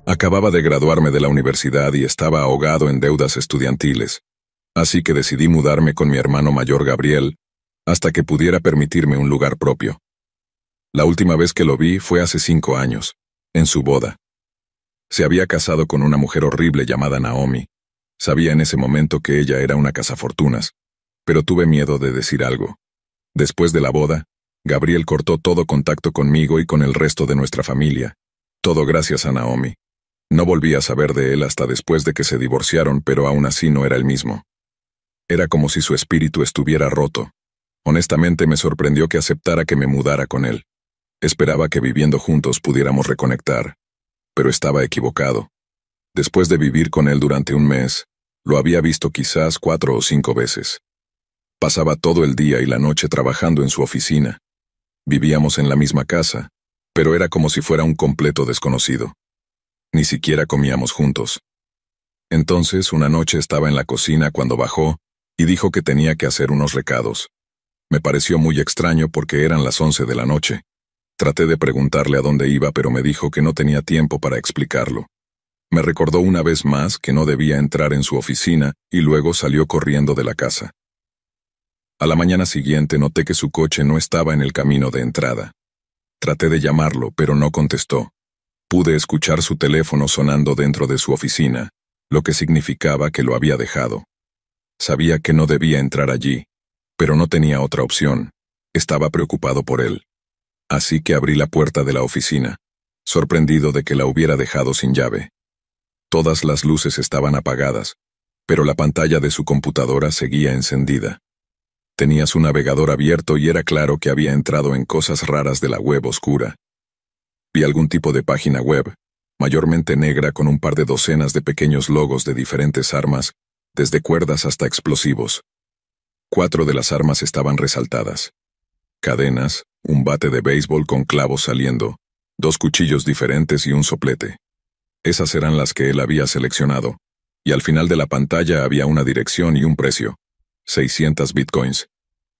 Acababa de graduarme de la universidad y estaba ahogado en deudas estudiantiles, así que decidí mudarme con mi hermano mayor Gabriel, hasta que pudiera permitirme un lugar propio. La última vez que lo vi fue hace 5 años, en su boda. Se había casado con una mujer horrible llamada Naomi. Sabía en ese momento que ella era una cazafortunas, pero tuve miedo de decir algo. Después de la boda, Gabriel cortó todo contacto conmigo y con el resto de nuestra familia. Todo gracias a Naomi. No volví a saber de él hasta después de que se divorciaron, pero aún así no era el mismo. Era como si su espíritu estuviera roto. Honestamente me sorprendió que aceptara que me mudara con él. Esperaba que viviendo juntos pudiéramos reconectar, pero estaba equivocado. Después de vivir con él durante un mes, lo había visto quizás 4 o 5 veces. Pasaba todo el día y la noche trabajando en su oficina. Vivíamos en la misma casa, pero era como si fuera un completo desconocido. Ni siquiera comíamos juntos. Entonces, una noche estaba en la cocina cuando bajó y dijo que tenía que hacer unos recados. Me pareció muy extraño porque eran las 11 de la noche. Traté de preguntarle a dónde iba, pero me dijo que no tenía tiempo para explicarlo. Me recordó una vez más que no debía entrar en su oficina y luego salió corriendo de la casa. A la mañana siguiente noté que su coche no estaba en el camino de entrada. Traté de llamarlo, pero no contestó. Pude escuchar su teléfono sonando dentro de su oficina, lo que significaba que lo había dejado. Sabía que no debía entrar allí, pero no tenía otra opción. Estaba preocupado por él. Así que abrí la puerta de la oficina, sorprendido de que la hubiera dejado sin llave. Todas las luces estaban apagadas, pero la pantalla de su computadora seguía encendida. Tenía su navegador abierto y era claro que había entrado en cosas raras de la web oscura. Vi algún tipo de página web, mayormente negra con un par de docenas de pequeños logos de diferentes armas, desde cuerdas hasta explosivos. 4 de las armas estaban resaltadas. Cadenas, un bate de béisbol con clavos saliendo, 2 cuchillos diferentes y un soplete. Esas eran las que él había seleccionado, y al final de la pantalla había una dirección y un precio: 600 bitcoins.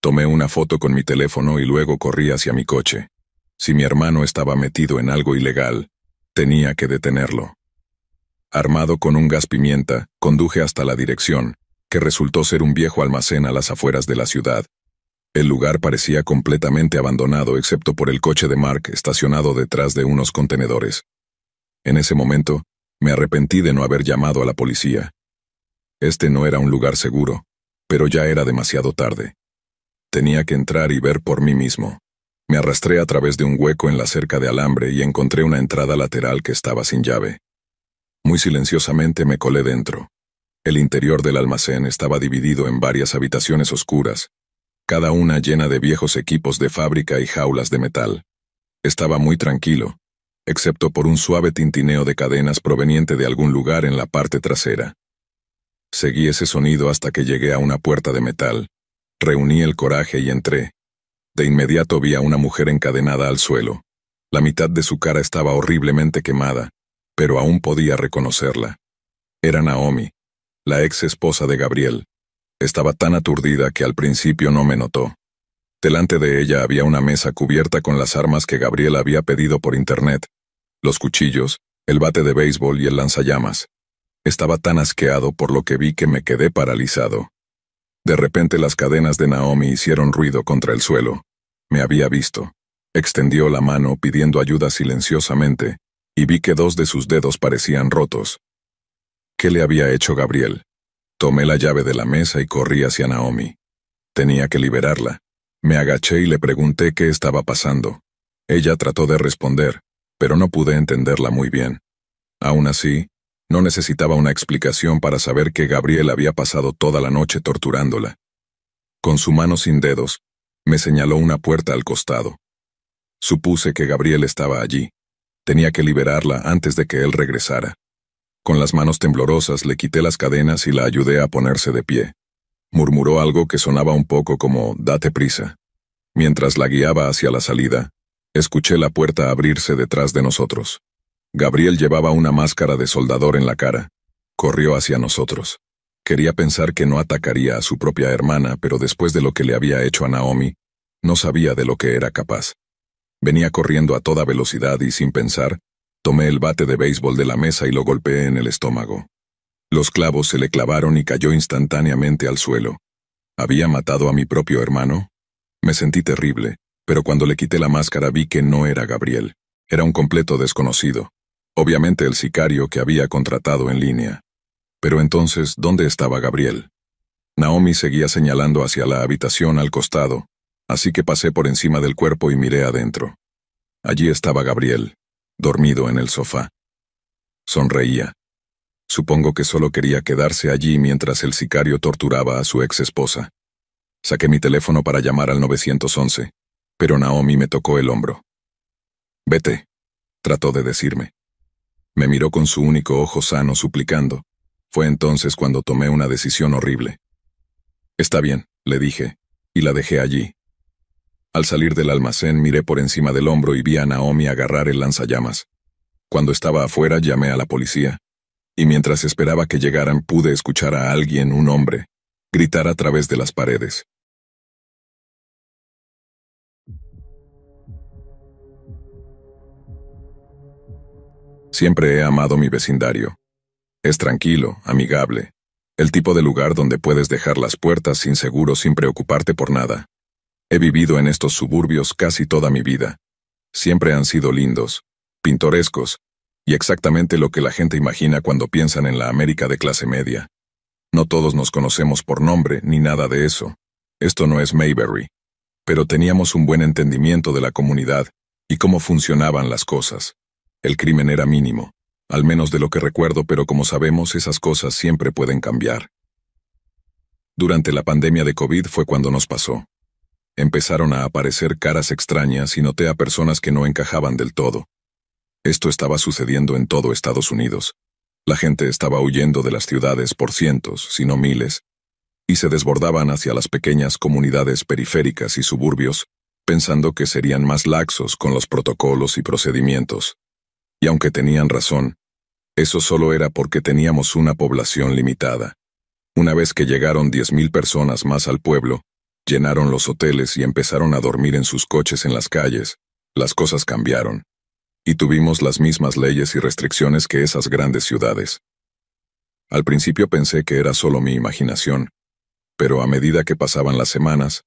Tomé una foto con mi teléfono y luego corrí hacia mi coche. Si mi hermano estaba metido en algo ilegal, tenía que detenerlo. Armado con un gas pimienta, conduje hasta la dirección, que resultó ser un viejo almacén a las afueras de la ciudad. El lugar parecía completamente abandonado excepto por el coche de Mark estacionado detrás de unos contenedores. En ese momento, me arrepentí de no haber llamado a la policía. Este no era un lugar seguro, pero ya era demasiado tarde. Tenía que entrar y ver por mí mismo. Me arrastré a través de un hueco en la cerca de alambre y encontré una entrada lateral que estaba sin llave. Muy silenciosamente me colé dentro. El interior del almacén estaba dividido en varias habitaciones oscuras, cada una llena de viejos equipos de fábrica y jaulas de metal. Estaba muy tranquilo, excepto por un suave tintineo de cadenas proveniente de algún lugar en la parte trasera. Seguí ese sonido hasta que llegué a una puerta de metal. Reuní el coraje y entré. De inmediato vi a una mujer encadenada al suelo. La mitad de su cara estaba horriblemente quemada, pero aún podía reconocerla. Era Naomi, la ex esposa de Gabriel. Estaba tan aturdida que al principio no me notó. Delante de ella había una mesa cubierta con las armas que Gabriel había pedido por internet: los cuchillos, el bate de béisbol y el lanzallamas. Estaba tan asqueado por lo que vi que me quedé paralizado. De repente las cadenas de Naomi hicieron ruido contra el suelo. Me había visto. Extendió la mano pidiendo ayuda silenciosamente, y vi que 2 de sus dedos parecían rotos. ¿Qué le había hecho Gabriel? Tomé la llave de la mesa y corrí hacia Naomi. Tenía que liberarla. Me agaché y le pregunté qué estaba pasando. Ella trató de responder, pero no pude entenderla muy bien. Aún así, no necesitaba una explicación para saber que Gabriel había pasado toda la noche torturándola. Con su mano sin dedos, me señaló una puerta al costado. Supuse que Gabriel estaba allí. Tenía que liberarla antes de que él regresara. Con las manos temblorosas le quité las cadenas y la ayudé a ponerse de pie. Murmuró algo que sonaba un poco como «date prisa». Mientras la guiaba hacia la salida, escuché la puerta abrirse detrás de nosotros. Gabriel llevaba una máscara de soldador en la cara. Corrió hacia nosotros. Quería pensar que no atacaría a su propia hermana, pero después de lo que le había hecho a Naomi, no sabía de lo que era capaz. Venía corriendo a toda velocidad y sin pensar, Tomé el bate de béisbol de la mesa y lo golpeé en el estómago. Los clavos se le clavaron y cayó instantáneamente al suelo. ¿Había matado a mi propio hermano? Me sentí terrible, pero cuando le quité la máscara vi que no era Gabriel. Era un completo desconocido. Obviamente el sicario que había contratado en línea. Pero entonces, ¿dónde estaba Gabriel? Naomi seguía señalando hacia la habitación al costado, así que pasé por encima del cuerpo y miré adentro. Allí estaba Gabriel, dormido en el sofá. Sonreía. Supongo que solo quería quedarse allí mientras el sicario torturaba a su ex esposa. Saqué mi teléfono para llamar al 911, pero Naomi me tocó el hombro. «Vete», trató de decirme. Me miró con su único ojo sano suplicando. Fue entonces cuando tomé una decisión horrible. «Está bien», le dije, y la dejé allí. Al salir del almacén miré por encima del hombro y vi a Naomi agarrar el lanzallamas. Cuando estaba afuera llamé a la policía, y mientras esperaba que llegaran pude escuchar a alguien, un hombre, gritar a través de las paredes. Siempre he amado mi vecindario. Es tranquilo, amigable, el tipo de lugar donde puedes dejar las puertas sin seguro sin preocuparte por nada. He vivido en estos suburbios casi toda mi vida. Siempre han sido lindos, pintorescos, y exactamente lo que la gente imagina cuando piensan en la América de clase media. No todos nos conocemos por nombre ni nada de eso. Esto no es Mayberry. Pero teníamos un buen entendimiento de la comunidad y cómo funcionaban las cosas. El crimen era mínimo, al menos de lo que recuerdo, pero como sabemos, esas cosas siempre pueden cambiar. Durante la pandemia de COVID fue cuando nos pasó. Empezaron a aparecer caras extrañas y noté a personas que no encajaban del todo. Esto estaba sucediendo en todo Estados Unidos. La gente estaba huyendo de las ciudades por cientos, si no miles, y se desbordaban hacia las pequeñas comunidades periféricas y suburbios, pensando que serían más laxos con los protocolos y procedimientos. Y aunque tenían razón, eso solo era porque teníamos una población limitada. Una vez que llegaron 10,000 personas más al pueblo, llenaron los hoteles y empezaron a dormir en sus coches en las calles, las cosas cambiaron. Y tuvimos las mismas leyes y restricciones que esas grandes ciudades. Al principio pensé que era solo mi imaginación, pero a medida que pasaban las semanas,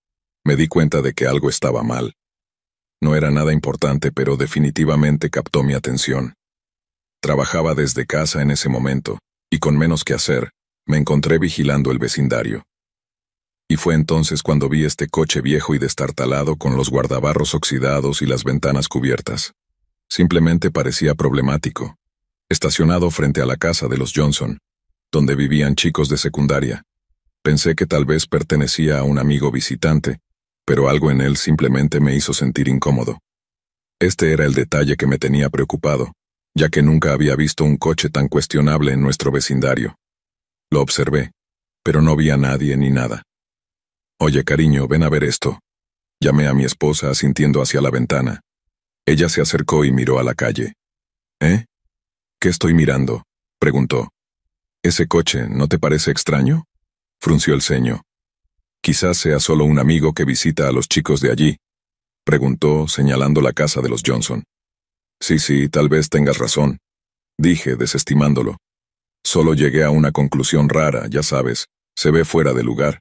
me di cuenta de que algo estaba mal. No era nada importante, pero definitivamente captó mi atención. Trabajaba desde casa en ese momento, y con menos que hacer, me encontré vigilando el vecindario. Y fue entonces cuando vi este coche viejo y destartalado con los guardabarros oxidados y las ventanas cubiertas. Simplemente parecía problemático. Estacionado frente a la casa de los Johnson, donde vivían chicos de secundaria. Pensé que tal vez pertenecía a un amigo visitante, pero algo en él simplemente me hizo sentir incómodo. Este era el detalle que me tenía preocupado, ya que nunca había visto un coche tan cuestionable en nuestro vecindario. Lo observé, pero no vi a nadie ni nada. «Oye, cariño, ven a ver esto». Llamé a mi esposa asintiendo hacia la ventana. Ella se acercó y miró a la calle. «¿Eh? ¿Qué estoy mirando?», preguntó. «¿Ese coche no te parece extraño?», frunció el ceño. «Quizás sea solo un amigo que visita a los chicos de allí», preguntó, señalando la casa de los Johnson. Sí, tal vez tengas razón», dije, desestimándolo. «Solo llegué a una conclusión rara, ya sabes, se ve fuera de lugar».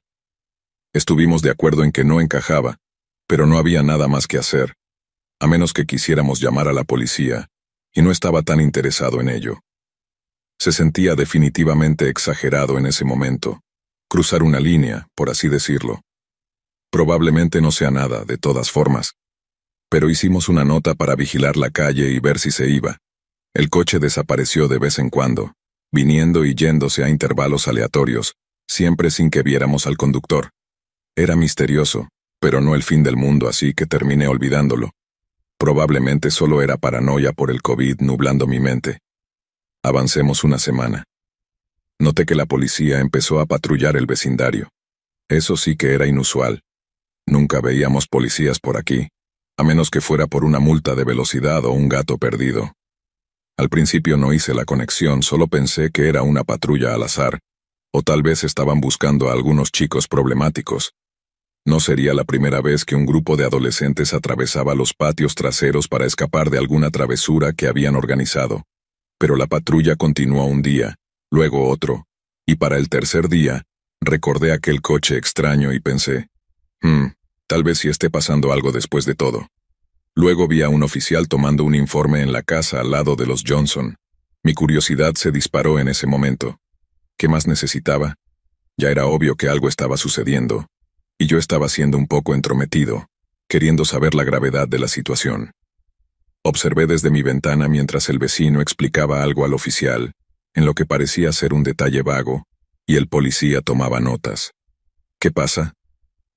Estuvimos de acuerdo en que no encajaba, pero no había nada más que hacer, a menos que quisiéramos llamar a la policía, y no estaba tan interesado en ello. Se sentía definitivamente exagerado en ese momento, cruzar una línea, por así decirlo. Probablemente no sea nada, de todas formas. Pero hicimos una nota para vigilar la calle y ver si se iba. El coche desapareció de vez en cuando, viniendo y yéndose a intervalos aleatorios, siempre sin que viéramos al conductor. Era misterioso, pero no el fin del mundo, así que terminé olvidándolo. Probablemente solo era paranoia por el COVID nublando mi mente. Avancemos una semana. Noté que la policía empezó a patrullar el vecindario. Eso sí que era inusual. Nunca veíamos policías por aquí, a menos que fuera por una multa de velocidad o un gato perdido. Al principio no hice la conexión, solo pensé que era una patrulla al azar, o tal vez estaban buscando a algunos chicos problemáticos. No sería la primera vez que un grupo de adolescentes atravesaba los patios traseros para escapar de alguna travesura que habían organizado. Pero la patrulla continuó un día, luego otro, y para el tercer día, recordé aquel coche extraño y pensé, tal vez sí esté pasando algo después de todo. Luego vi a un oficial tomando un informe en la casa al lado de los Johnson. Mi curiosidad se disparó en ese momento. ¿Qué más necesitaba? Ya era obvio que algo estaba sucediendo, y yo estaba siendo un poco entrometido, queriendo saber la gravedad de la situación. Observé desde mi ventana mientras el vecino explicaba algo al oficial, en lo que parecía ser un detalle vago, y el policía tomaba notas. ¿Qué pasa?,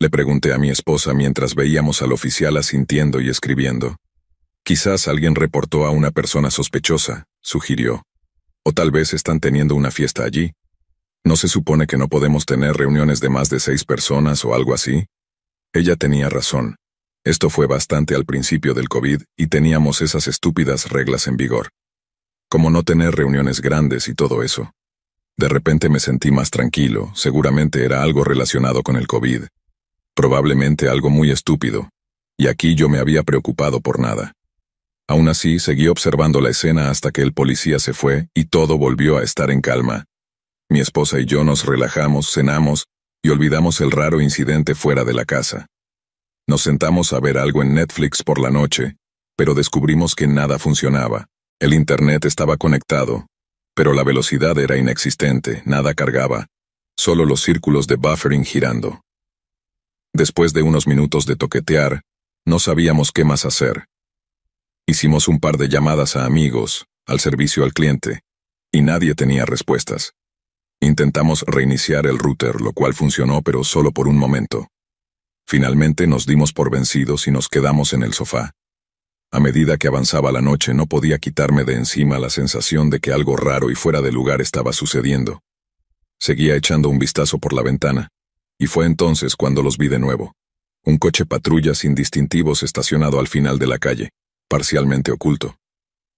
le pregunté a mi esposa mientras veíamos al oficial asintiendo y escribiendo. Quizás alguien reportó a una persona sospechosa, sugirió. O tal vez están teniendo una fiesta allí. ¿No se supone que no podemos tener reuniones de más de 6 personas o algo así? Ella tenía razón. Esto fue bastante al principio del COVID y teníamos esas estúpidas reglas en vigor. Como no tener reuniones grandes y todo eso. De repente me sentí más tranquilo, seguramente era algo relacionado con el COVID. Probablemente algo muy estúpido, y aquí yo me había preocupado por nada. Aún así, seguí observando la escena hasta que el policía se fue y todo volvió a estar en calma. Mi esposa y yo nos relajamos, cenamos y olvidamos el raro incidente fuera de la casa. Nos sentamos a ver algo en Netflix por la noche, pero descubrimos que nada funcionaba. El internet estaba conectado, pero la velocidad era inexistente, nada cargaba, solo los círculos de buffering girando. Después de unos minutos de toquetear, no sabíamos qué más hacer. Hicimos un par de llamadas a amigos, al servicio al cliente, y nadie tenía respuestas. Intentamos reiniciar el router, lo cual funcionó, pero solo por un momento. Finalmente nos dimos por vencidos y nos quedamos en el sofá. A medida que avanzaba la noche no podía quitarme de encima la sensación de que algo raro y fuera de lugar estaba sucediendo. Seguía echando un vistazo por la ventana, y fue entonces cuando los vi de nuevo. Un coche patrulla sin distintivos estacionado al final de la calle, parcialmente oculto.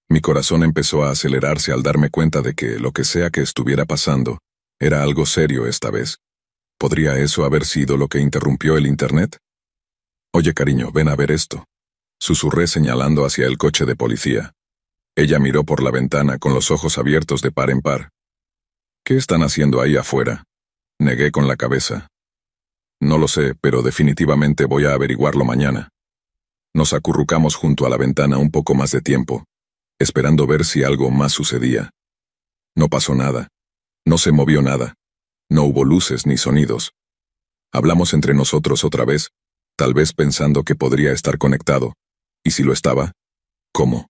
Mi corazón empezó a acelerarse al darme cuenta de que lo que sea que estuviera pasando, era algo serio esta vez. ¿Podría eso haber sido lo que interrumpió el internet? Oye, cariño, ven a ver esto. Susurré señalando hacia el coche de policía. Ella miró por la ventana con los ojos abiertos de par en par. ¿Qué están haciendo ahí afuera? Negué con la cabeza. No lo sé, pero definitivamente voy a averiguarlo mañana. Nos acurrucamos junto a la ventana un poco más de tiempo, esperando ver si algo más sucedía. No pasó nada. No se movió nada. No hubo luces ni sonidos. Hablamos entre nosotros otra vez, tal vez pensando que podría estar conectado. ¿Y si lo estaba? ¿Cómo?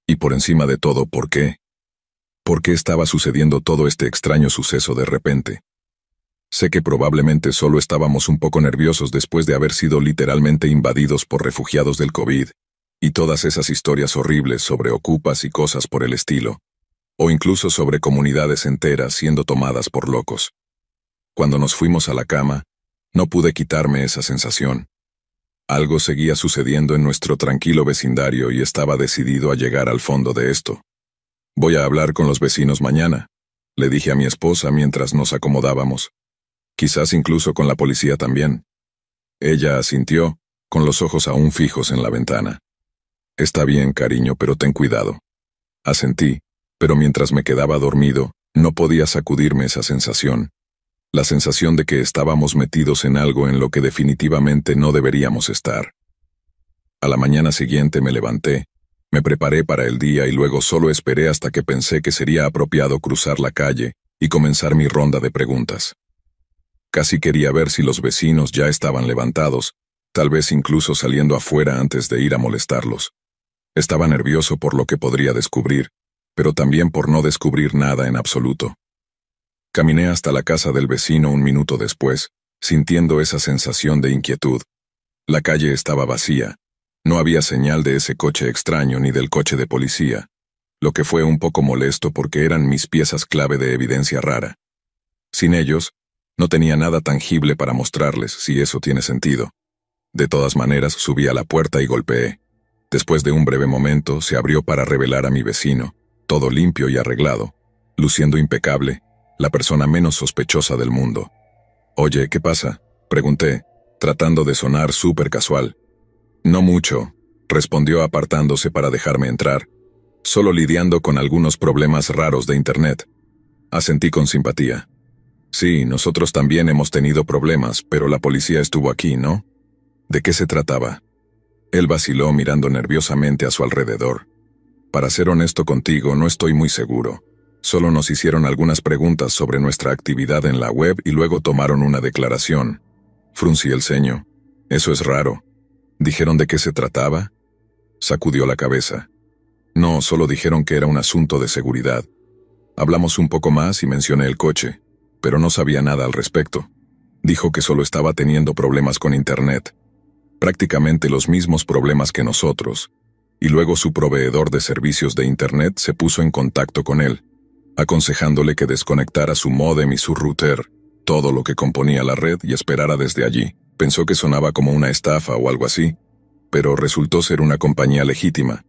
Y por encima de todo, ¿por qué? ¿Por qué estaba sucediendo todo este extraño suceso de repente? Sé que probablemente solo estábamos un poco nerviosos después de haber sido literalmente invadidos por refugiados del COVID, y todas esas historias horribles sobre ocupas y cosas por el estilo, o incluso sobre comunidades enteras siendo tomadas por locos. Cuando nos fuimos a la cama, no pude quitarme esa sensación. Algo seguía sucediendo en nuestro tranquilo vecindario y estaba decidido a llegar al fondo de esto. Voy a hablar con los vecinos mañana, le dije a mi esposa mientras nos acomodábamos. Quizás incluso con la policía también. Ella asintió, con los ojos aún fijos en la ventana. Está bien, cariño, pero ten cuidado. Asentí, pero mientras me quedaba dormido, no podía sacudirme esa sensación. La sensación de que estábamos metidos en algo en lo que definitivamente no deberíamos estar. A la mañana siguiente me levanté, me preparé para el día y luego solo esperé hasta que pensé que sería apropiado cruzar la calle y comenzar mi ronda de preguntas. Casi quería ver si los vecinos ya estaban levantados, tal vez incluso saliendo afuera antes de ir a molestarlos. Estaba nervioso por lo que podría descubrir, pero también por no descubrir nada en absoluto. Caminé hasta la casa del vecino un minuto después, sintiendo esa sensación de inquietud. La calle estaba vacía. No había señal de ese coche extraño ni del coche de policía, lo que fue un poco molesto porque eran mis piezas clave de evidencia rara. Sin ellos, no tenía nada tangible para mostrarles, si eso tiene sentido. De todas maneras, subí a la puerta y golpeé. Después de un breve momento, se abrió para revelar a mi vecino, todo limpio y arreglado, luciendo impecable, la persona menos sospechosa del mundo. «Oye, ¿qué pasa?», pregunté, tratando de sonar súper casual. No mucho, respondió apartándose para dejarme entrar, solo lidiando con algunos problemas raros de Internet. Asentí con simpatía. Sí, nosotros también hemos tenido problemas, pero la policía estuvo aquí, ¿no? ¿De qué se trataba? Él vaciló mirando nerviosamente a su alrededor. Para ser honesto contigo, no estoy muy seguro. Solo nos hicieron algunas preguntas sobre nuestra actividad en la web y luego tomaron una declaración. Fruncí el ceño. Eso es raro. ¿Dijeron de qué se trataba? Sacudió la cabeza. No, solo dijeron que era un asunto de seguridad. Hablamos un poco más y mencioné el coche, pero no sabía nada al respecto. Dijo que solo estaba teniendo problemas con Internet. Prácticamente los mismos problemas que nosotros. Y luego su proveedor de servicios de Internet se puso en contacto con él, aconsejándole que desconectara su módem y su router, todo lo que componía la red, y esperara desde allí. Pensó que sonaba como una estafa o algo así, pero resultó ser una compañía legítima,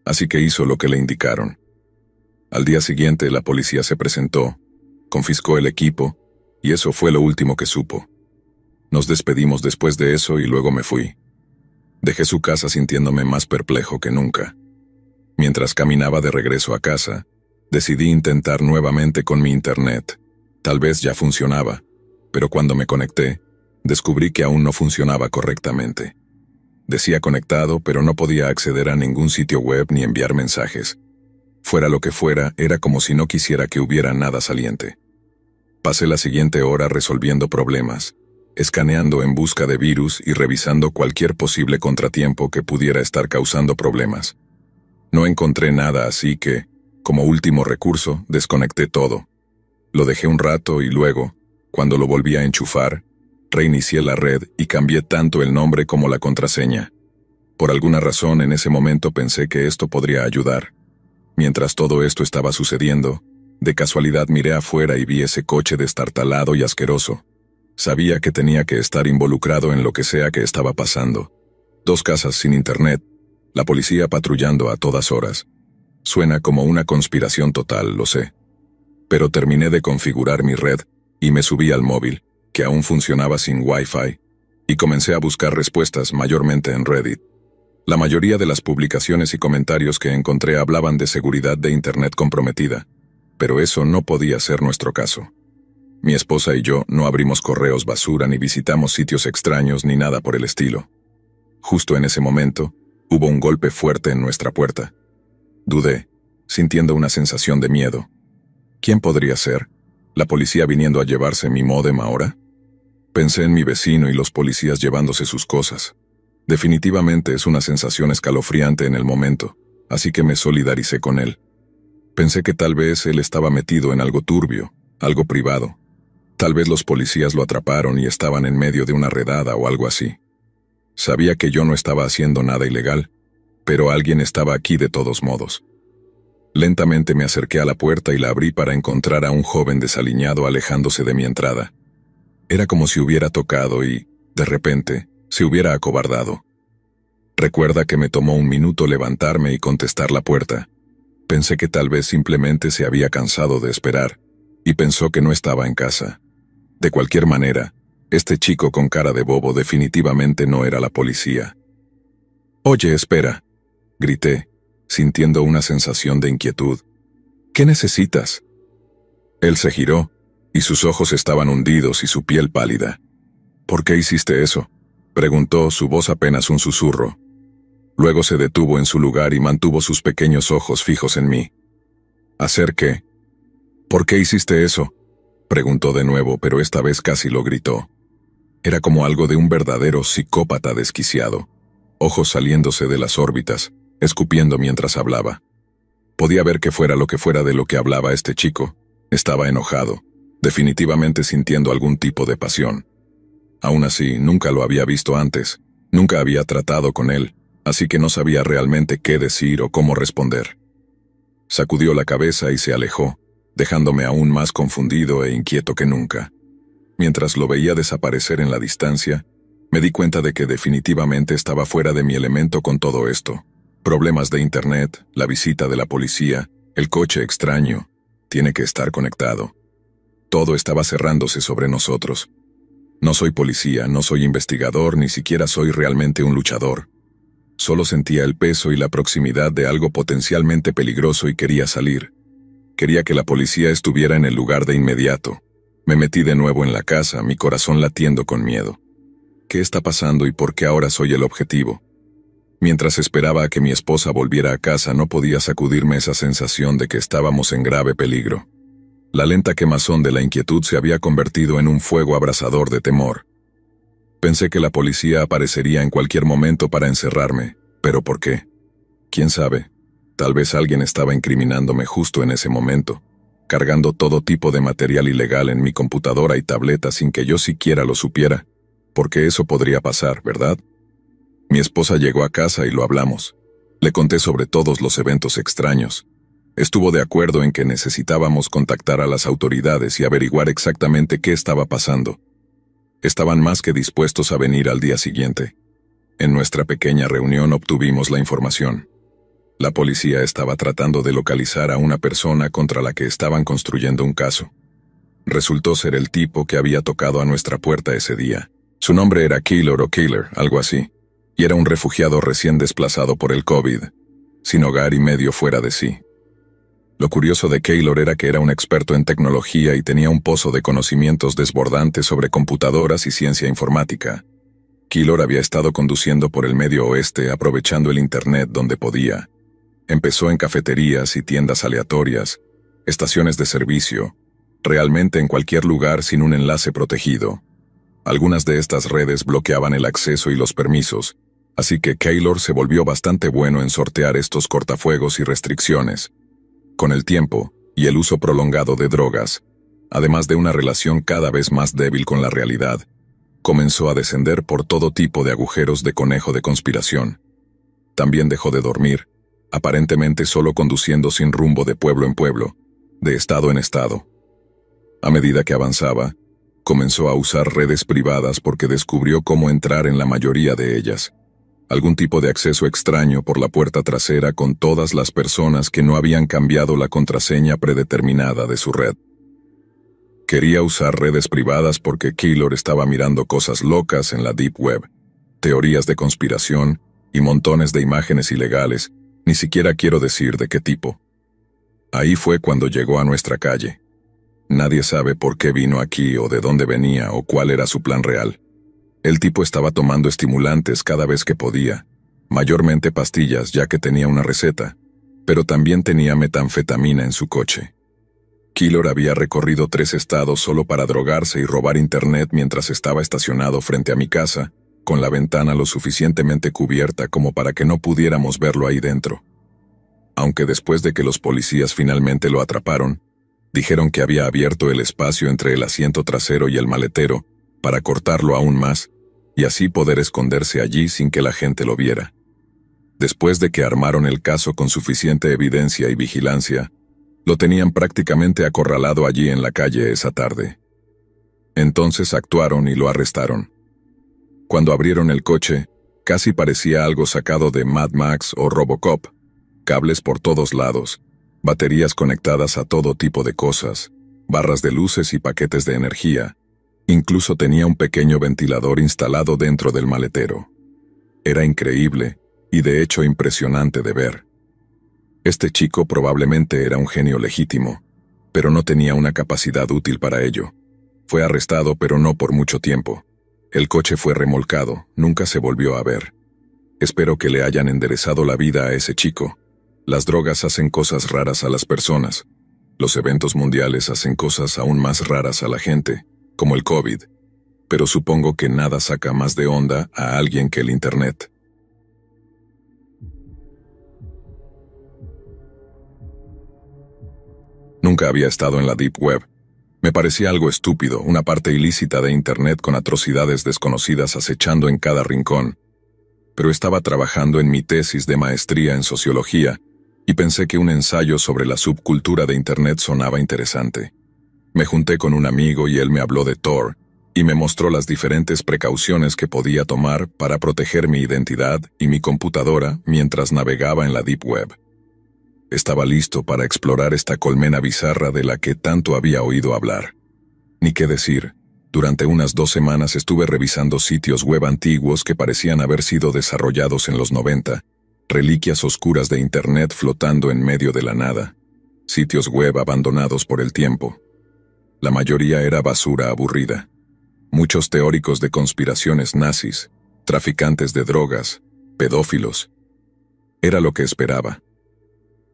así que hizo lo que le indicaron. Al día siguiente la policía se presentó, confiscó el equipo, y eso fue lo último que supo. Nos despedimos después de eso y luego me fui. Dejé su casa sintiéndome más perplejo que nunca. Mientras caminaba de regreso a casa, decidí intentar nuevamente con mi Internet. Tal vez ya funcionaba, pero cuando me conecté, descubrí que aún no funcionaba correctamente. Decía conectado, pero no podía acceder a ningún sitio web ni enviar mensajes. Fuera lo que fuera, era como si no quisiera que hubiera nada saliente. Pasé la siguiente hora resolviendo problemas, escaneando en busca de virus y revisando cualquier posible contratiempo que pudiera estar causando problemas. No encontré nada, así que, como último recurso, desconecté todo. Lo dejé un rato y luego, cuando lo volví a enchufar, reinicié la red y cambié tanto el nombre como la contraseña. Por alguna razón en ese momento pensé que esto podría ayudar. Mientras todo esto estaba sucediendo, de casualidad miré afuera y vi ese coche destartalado y asqueroso. Sabía que tenía que estar involucrado en lo que sea que estaba pasando. 2 casas sin internet, la policía patrullando a todas horas. Suena como una conspiración total, lo sé. Pero terminé de configurar mi red y me subí al móvil, que aún funcionaba sin Wi-Fi, y comencé a buscar respuestas mayormente en Reddit. La mayoría de las publicaciones y comentarios que encontré hablaban de seguridad de Internet comprometida, pero eso no podía ser nuestro caso. Mi esposa y yo no abrimos correos basura ni visitamos sitios extraños ni nada por el estilo. Justo en ese momento, hubo un golpe fuerte en nuestra puerta. Dudé, sintiendo una sensación de miedo. ¿Quién podría ser? ¿La policía viniendo a llevarse mi módem ahora? Pensé en mi vecino y los policías llevándose sus cosas. Definitivamente es una sensación escalofriante en el momento, así que me solidaricé con él. Pensé que tal vez él estaba metido en algo turbio, algo privado. Tal vez los policías lo atraparon y estaban en medio de una redada o algo así. Sabía que yo no estaba haciendo nada ilegal, pero alguien estaba aquí de todos modos. Lentamente me acerqué a la puerta y la abrí para encontrar a un joven desaliñado alejándose de mi entrada. Era como si hubiera tocado y, de repente, se hubiera acobardado. Recuerda que me tomó un minuto levantarme y contestar la puerta. Pensé que tal vez simplemente se había cansado de esperar, y pensó que no estaba en casa. De cualquier manera, este chico con cara de bobo definitivamente no era la policía. «Oye, espera», grité, sintiendo una sensación de inquietud. «¿Qué necesitas?» Él se giró, y sus ojos estaban hundidos y su piel pálida. «¿Por qué hiciste eso?», preguntó, su voz apenas un susurro. Luego se detuvo en su lugar y mantuvo sus pequeños ojos fijos en mí. «¿Hacer qué?». «¿Por qué hiciste eso?», preguntó de nuevo, pero esta vez casi lo gritó. Era como algo de un verdadero psicópata desquiciado, ojos saliéndose de las órbitas, escupiendo mientras hablaba. Podía ver que fuera lo que fuera de lo que hablaba este chico, estaba enojado, definitivamente sintiendo algún tipo de pasión. Aún así, nunca lo había visto antes, nunca había tratado con él, así que no sabía realmente qué decir o cómo responder. Sacudió la cabeza y se alejó, dejándome aún más confundido e inquieto que nunca. Mientras lo veía desaparecer en la distancia, me di cuenta de que definitivamente estaba fuera de mi elemento con todo esto. Problemas de internet, la visita de la policía, el coche extraño. Tiene que estar conectado. Todo estaba cerrándose sobre nosotros. No soy policía, no soy investigador, ni siquiera soy realmente un luchador. Solo sentía el peso y la proximidad de algo potencialmente peligroso y quería salir. Quería que la policía estuviera en el lugar de inmediato. Me metí de nuevo en la casa, mi corazón latiendo con miedo. ¿Qué está pasando y por qué ahora soy el objetivo? Mientras esperaba a que mi esposa volviera a casa, no podía sacudirme esa sensación de que estábamos en grave peligro. La lenta quemazón de la inquietud se había convertido en un fuego abrasador de temor. Pensé que la policía aparecería en cualquier momento para encerrarme, pero ¿por qué? ¿Quién sabe? Tal vez alguien estaba incriminándome justo en ese momento, cargando todo tipo de material ilegal en mi computadora y tableta sin que yo siquiera lo supiera, porque eso podría pasar, ¿verdad? Mi esposa llegó a casa y lo hablamos. Le conté sobre todos los eventos extraños. Estuvo de acuerdo en que necesitábamos contactar a las autoridades y averiguar exactamente qué estaba pasando. Estaban más que dispuestos a venir al día siguiente. En nuestra pequeña reunión obtuvimos la información. La policía estaba tratando de localizar a una persona contra la que estaban construyendo un caso. Resultó ser el tipo que había tocado a nuestra puerta ese día. Su nombre era Keylor o Killer, algo así, y era un refugiado recién desplazado por el COVID, sin hogar y medio fuera de sí. Lo curioso de Keylor era que era un experto en tecnología y tenía un pozo de conocimientos desbordantes sobre computadoras y ciencia informática. Keylor había estado conduciendo por el Medio Oeste aprovechando el Internet donde podía. Empezó en cafeterías y tiendas aleatorias, estaciones de servicio, realmente en cualquier lugar sin un enlace protegido. Algunas de estas redes bloqueaban el acceso y los permisos, así que Keylor se volvió bastante bueno en sortear estos cortafuegos y restricciones. Con el tiempo, y el uso prolongado de drogas, además de una relación cada vez más débil con la realidad, comenzó a descender por todo tipo de agujeros de conejo de conspiración. También dejó de dormir, aparentemente solo conduciendo sin rumbo de pueblo en pueblo, de estado en estado. A medida que avanzaba, comenzó a usar redes privadas porque descubrió cómo entrar en la mayoría de ellas. Algún tipo de acceso extraño por la puerta trasera con todas las personas que no habían cambiado la contraseña predeterminada de su red. Quería usar redes privadas porque Keylor estaba mirando cosas locas en la Deep Web, teorías de conspiración y montones de imágenes ilegales, ni siquiera quiero decir de qué tipo. Ahí fue cuando llegó a nuestra calle. Nadie sabe por qué vino aquí o de dónde venía o cuál era su plan real. El tipo estaba tomando estimulantes cada vez que podía, mayormente pastillas ya que tenía una receta, pero también tenía metanfetamina en su coche. Keylor había recorrido 3 estados solo para drogarse y robar internet mientras estaba estacionado frente a mi casa, con la ventana lo suficientemente cubierta como para que no pudiéramos verlo ahí dentro. Aunque después de que los policías finalmente lo atraparon, dijeron que había abierto el espacio entre el asiento trasero y el maletero para cortarlo aún más y así poder esconderse allí sin que la gente lo viera. Después de que armaron el caso con suficiente evidencia y vigilancia, lo tenían prácticamente acorralado allí en la calle esa tarde. Entonces actuaron y lo arrestaron. Cuando abrieron el coche, casi parecía algo sacado de Mad Max o Robocop. Cables por todos lados, baterías conectadas a todo tipo de cosas, barras de luces y paquetes de energía. Incluso tenía un pequeño ventilador instalado dentro del maletero. Era increíble, y de hecho impresionante de ver. Este chico probablemente era un genio legítimo, pero no tenía una capacidad útil para ello. Fue arrestado, pero no por mucho tiempo. El coche fue remolcado, nunca se volvió a ver. Espero que le hayan enderezado la vida a ese chico. Las drogas hacen cosas raras a las personas. Los eventos mundiales hacen cosas aún más raras a la gente, como el COVID, pero supongo que nada saca más de onda a alguien que el Internet. Nunca había estado en la Deep Web. Me parecía algo estúpido, una parte ilícita de Internet con atrocidades desconocidas acechando en cada rincón. Pero estaba trabajando en mi tesis de maestría en sociología y pensé que un ensayo sobre la subcultura de Internet sonaba interesante. Me junté con un amigo y él me habló de Tor y me mostró las diferentes precauciones que podía tomar para proteger mi identidad y mi computadora mientras navegaba en la Deep Web. Estaba listo para explorar esta colmena bizarra de la que tanto había oído hablar. Ni qué decir, Durante unas 2 semanas estuve revisando sitios web antiguos que parecían haber sido desarrollados en los 90, reliquias oscuras de Internet flotando en medio de la nada, sitios web abandonados por el tiempo. La mayoría era basura aburrida. Muchos teóricos de conspiraciones nazis, traficantes de drogas, pedófilos. Era lo que esperaba.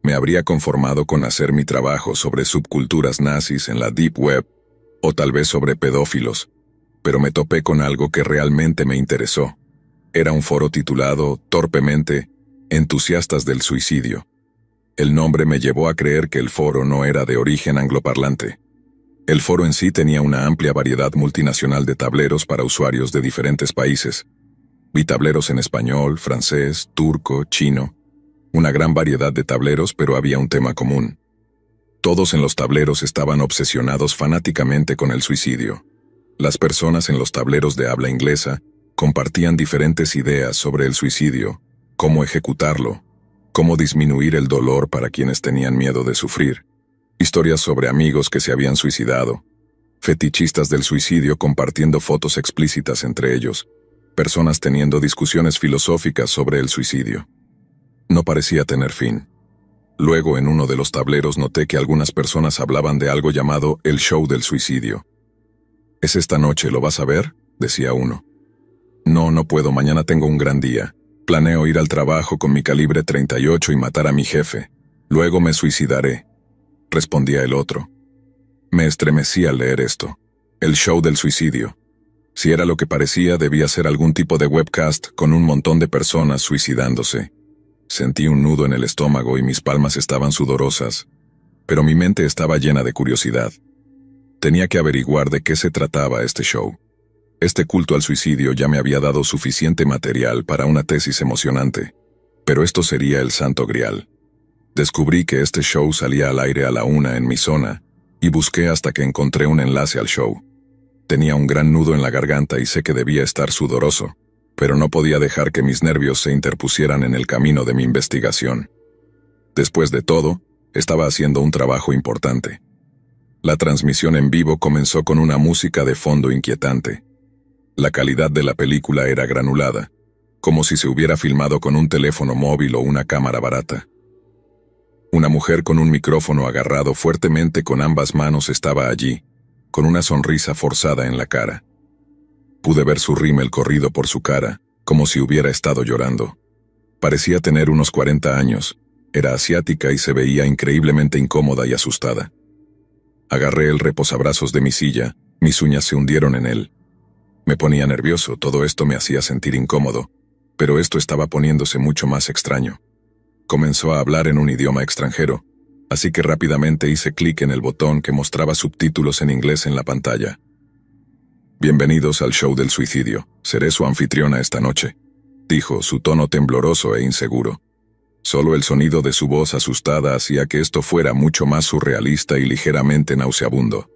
Me habría conformado con hacer mi trabajo sobre subculturas nazis en la Deep Web, o tal vez sobre pedófilos, pero me topé con algo que realmente me interesó. Era un foro titulado, torpemente, Entusiastas del Suicidio. El nombre me llevó a creer que el foro no era de origen angloparlante. El foro en sí tenía una amplia variedad multinacional de tableros para usuarios de diferentes países. Vi tableros en español, francés, turco, chino. Una gran variedad de tableros, pero había un tema común. Todos en los tableros estaban obsesionados fanáticamente con el suicidio. Las personas en los tableros de habla inglesa compartían diferentes ideas sobre el suicidio, cómo ejecutarlo, cómo disminuir el dolor para quienes tenían miedo de sufrir, historias sobre amigos que se habían suicidado, fetichistas del suicidio compartiendo fotos explícitas entre ellos, personas teniendo discusiones filosóficas sobre el suicidio. No parecía tener fin. Luego, en uno de los tableros noté que algunas personas hablaban de algo llamado el show del suicidio. «¿Es esta noche, lo vas a ver?», decía uno. «No, no puedo, mañana tengo un gran día. Planeo ir al trabajo con mi calibre 38 y matar a mi jefe. Luego me suicidaré», respondía el otro. Me estremecí al leer esto. El show del suicidio. Si era lo que parecía, debía ser algún tipo de webcast con un montón de personas suicidándose. Sentí un nudo en el estómago y mis palmas estaban sudorosas, pero mi mente estaba llena de curiosidad. Tenía que averiguar de qué se trataba este show. Este culto al suicidio ya me había dado suficiente material para una tesis emocionante, pero esto sería el santo grial. Descubrí que este show salía al aire a la 1 en mi zona, y busqué hasta que encontré un enlace al show. Tenía un gran nudo en la garganta y sé que debía estar sudoroso, pero no podía dejar que mis nervios se interpusieran en el camino de mi investigación. Después de todo, estaba haciendo un trabajo importante. La transmisión en vivo comenzó con una música de fondo inquietante. La calidad de la película era granulada, como si se hubiera filmado con un teléfono móvil o una cámara barata. Una mujer con un micrófono agarrado fuertemente con ambas manos estaba allí, con una sonrisa forzada en la cara. Pude ver su rímel corrido por su cara, como si hubiera estado llorando. Parecía tener unos 40 años, era asiática y se veía increíblemente incómoda y asustada. Agarré el reposabrazos de mi silla, mis uñas se hundieron en él. Me ponía nervioso, todo esto me hacía sentir incómodo, pero esto estaba poniéndose mucho más extraño. Comenzó a hablar en un idioma extranjero, así que rápidamente hice clic en el botón que mostraba subtítulos en inglés en la pantalla. «Bienvenidos al show del suicidio. Seré su anfitriona esta noche», dijo, su tono tembloroso e inseguro. Solo el sonido de su voz asustada hacía que esto fuera mucho más surrealista y ligeramente nauseabundo.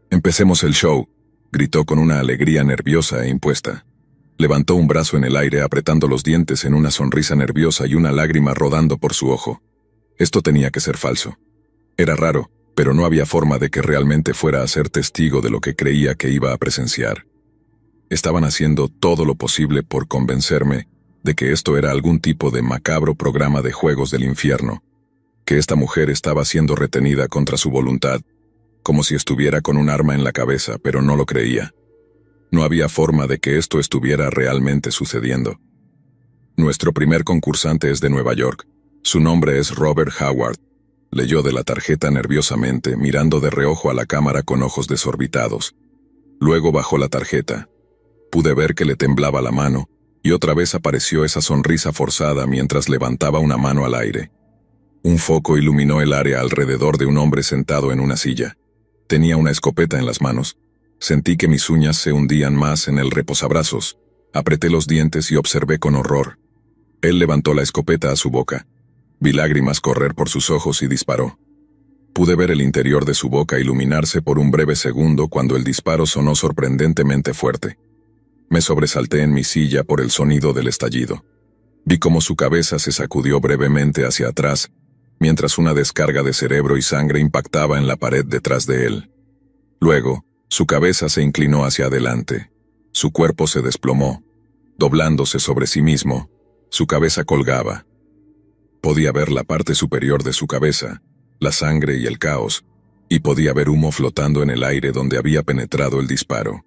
«Empecemos el show», gritó con una alegría nerviosa e impuesta. Levantó un brazo en el aire apretando los dientes en una sonrisa nerviosa y una lágrima rodando por su ojo. Esto tenía que ser falso. Era raro, pero no había forma de que realmente fuera a ser testigo de lo que creía que iba a presenciar. Estaban haciendo todo lo posible por convencerme de que esto era algún tipo de macabro programa de juegos del infierno, que esta mujer estaba siendo retenida contra su voluntad, como si estuviera con un arma en la cabeza, pero no lo creía. No había forma de que esto estuviera realmente sucediendo. Nuestro primer concursante es de Nueva York. Su nombre es Robert Howard. Leyó de la tarjeta nerviosamente, mirando de reojo a la cámara con ojos desorbitados. Luego bajó la tarjeta. Pude ver que le temblaba la mano, y otra vez apareció esa sonrisa forzada mientras levantaba una mano al aire. Un foco iluminó el área alrededor de un hombre sentado en una silla. Tenía una escopeta en las manos. Sentí que mis uñas se hundían más en el reposabrazos. Apreté los dientes y observé con horror. Él levantó la escopeta a su boca. Vi lágrimas correr por sus ojos y disparó. Pude ver el interior de su boca iluminarse por un breve segundo cuando el disparo sonó sorprendentemente fuerte. Me sobresalté en mi silla por el sonido del estallido. Vi cómo su cabeza se sacudió brevemente hacia atrás, mientras una descarga de cerebro y sangre impactaba en la pared detrás de él. Luego, Su cabeza se inclinó hacia adelante. Su cuerpo se desplomó, doblándose sobre sí mismo. Su cabeza colgaba. Podía ver la parte superior de su cabeza, la sangre y el caos, y podía ver humo flotando en el aire donde había penetrado el disparo.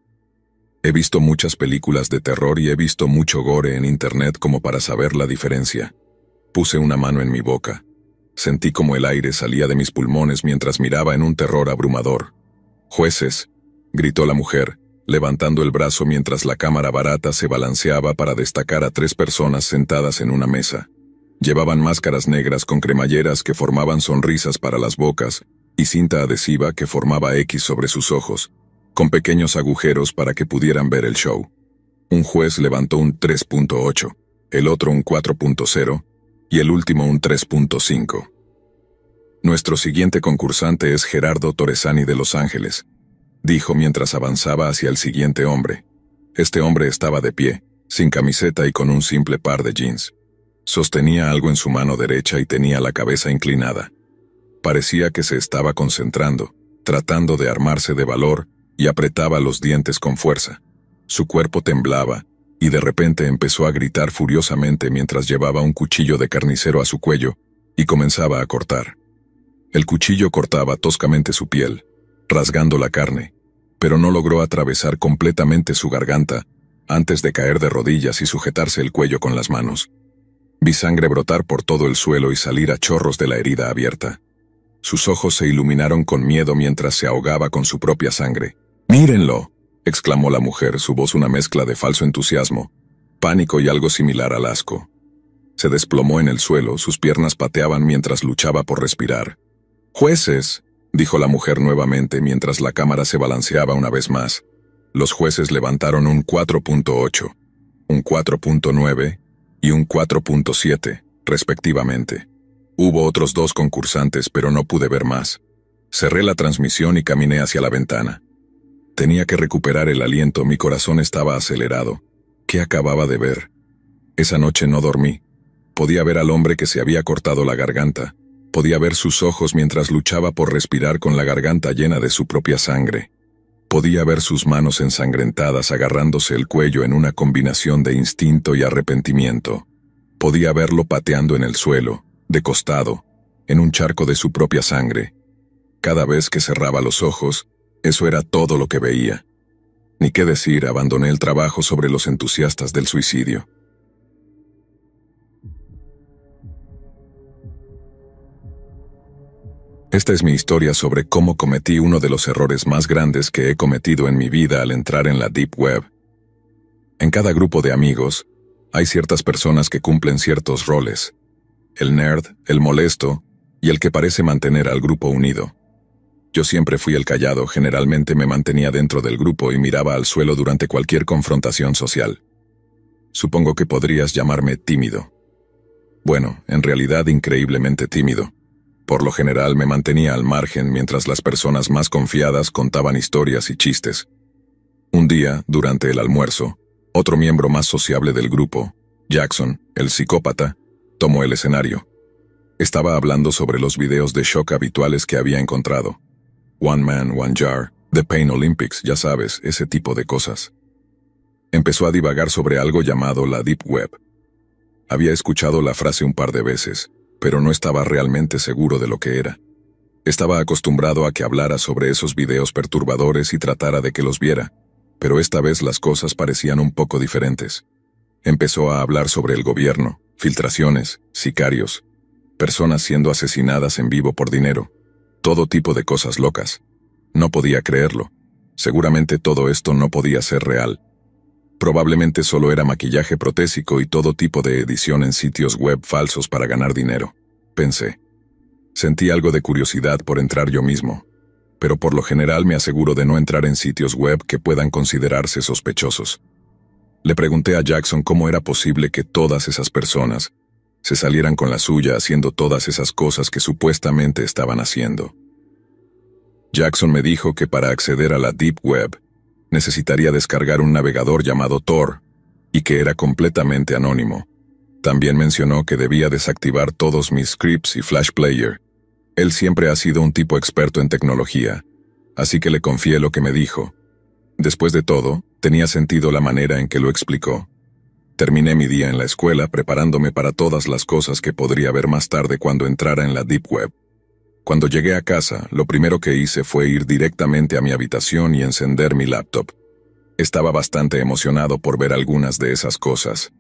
He visto muchas películas de terror y he visto mucho gore en internet como para saber la diferencia. Puse una mano en mi boca. Sentí como el aire salía de mis pulmones mientras miraba en un terror abrumador. «Jueces», gritó la mujer, levantando el brazo mientras la cámara barata se balanceaba para destacar a 3 personas sentadas en una mesa. Llevaban máscaras negras con cremalleras que formaban sonrisas para las bocas y cinta adhesiva que formaba X sobre sus ojos, con pequeños agujeros para que pudieran ver el show. Un juez levantó un 3.8, el otro un 4.0 y el último un 3.5. Nuestro siguiente concursante es Gerardo Torresani de Los Ángeles, dijo mientras avanzaba hacia el siguiente hombre. Este hombre estaba de pie, sin camiseta y con un simple par de jeans. Sostenía algo en su mano derecha y tenía la cabeza inclinada. Parecía que se estaba concentrando, tratando de armarse de valor, y apretaba los dientes con fuerza. Su cuerpo temblaba, y de repente empezó a gritar furiosamente mientras llevaba un cuchillo de carnicero a su cuello, y comenzaba a cortar. El cuchillo cortaba toscamente su piel, rasgando la carne, pero no logró atravesar completamente su garganta antes de caer de rodillas y sujetarse el cuello con las manos. Vi sangre brotar por todo el suelo y salir a chorros de la herida abierta. Sus ojos se iluminaron con miedo mientras se ahogaba con su propia sangre. «¡Mírenlo!», exclamó la mujer, su voz una mezcla de falso entusiasmo, pánico y algo similar al asco. Se desplomó en el suelo, sus piernas pateaban mientras luchaba por respirar. «¡Jueces!», dijo la mujer nuevamente mientras la cámara se balanceaba una vez más. Los jueces levantaron un 4.8, un 4.9 y un 4.7, respectivamente. Hubo otros 2 concursantes, pero no pude ver más. Cerré la transmisión y caminé hacia la ventana. Tenía que recuperar el aliento, mi corazón estaba acelerado. ¿Qué acababa de ver? Esa noche no dormí. Podía ver al hombre que se había cortado la garganta. Podía ver sus ojos mientras luchaba por respirar con la garganta llena de su propia sangre. Podía ver sus manos ensangrentadas agarrándose el cuello en una combinación de instinto y arrepentimiento. Podía verlo pateando en el suelo, de costado, en un charco de su propia sangre. Cada vez que cerraba los ojos, eso era todo lo que veía. Ni qué decir, abandoné el trabajo sobre los entusiastas del suicidio. Esta es mi historia sobre cómo cometí uno de los errores más grandes que he cometido en mi vida al entrar en la Deep Web. En cada grupo de amigos, hay ciertas personas que cumplen ciertos roles. El nerd, el molesto y el que parece mantener al grupo unido. Yo siempre fui el callado, generalmente me mantenía dentro del grupo y miraba al suelo durante cualquier confrontación social. Supongo que podrías llamarme tímido. Bueno, en realidad increíblemente tímido. Por lo general me mantenía al margen mientras las personas más confiadas contaban historias y chistes. Un día, durante el almuerzo, otro miembro más sociable del grupo, Jackson, el psicópata, tomó el escenario. Estaba hablando sobre los videos de shock habituales que había encontrado. One Man, One Jar, The Pain Olympics, ya sabes, ese tipo de cosas. Empezó a divagar sobre algo llamado la Deep Web. Había escuchado la frase un par de veces, pero no estaba realmente seguro de lo que era. Estaba acostumbrado a que hablara sobre esos videos perturbadores y tratara de que los viera, pero esta vez las cosas parecían un poco diferentes. Empezó a hablar sobre el gobierno, filtraciones, sicarios, personas siendo asesinadas en vivo por dinero, todo tipo de cosas locas. No podía creerlo. Seguramente todo esto no podía ser real. Probablemente solo era maquillaje protésico y todo tipo de edición en sitios web falsos para ganar dinero, pensé. Sentí algo de curiosidad por entrar yo mismo, pero por lo general me aseguro de no entrar en sitios web que puedan considerarse sospechosos. Le pregunté a Jackson cómo era posible que todas esas personas se salieran con la suya haciendo todas esas cosas que supuestamente estaban haciendo. Jackson me dijo que para acceder a la Deep Web necesitaría descargar un navegador llamado Tor, y que era completamente anónimo. También mencionó que debía desactivar todos mis scripts y Flash Player. Él siempre ha sido un tipo experto en tecnología, así que le confié lo que me dijo. Después de todo, tenía sentido la manera en que lo explicó. Terminé mi día en la escuela preparándome para todas las cosas que podría ver más tarde cuando entrara en la Deep Web. Cuando llegué a casa, lo primero que hice fue ir directamente a mi habitación y encender mi laptop. Estaba bastante emocionado por ver algunas de esas cosas.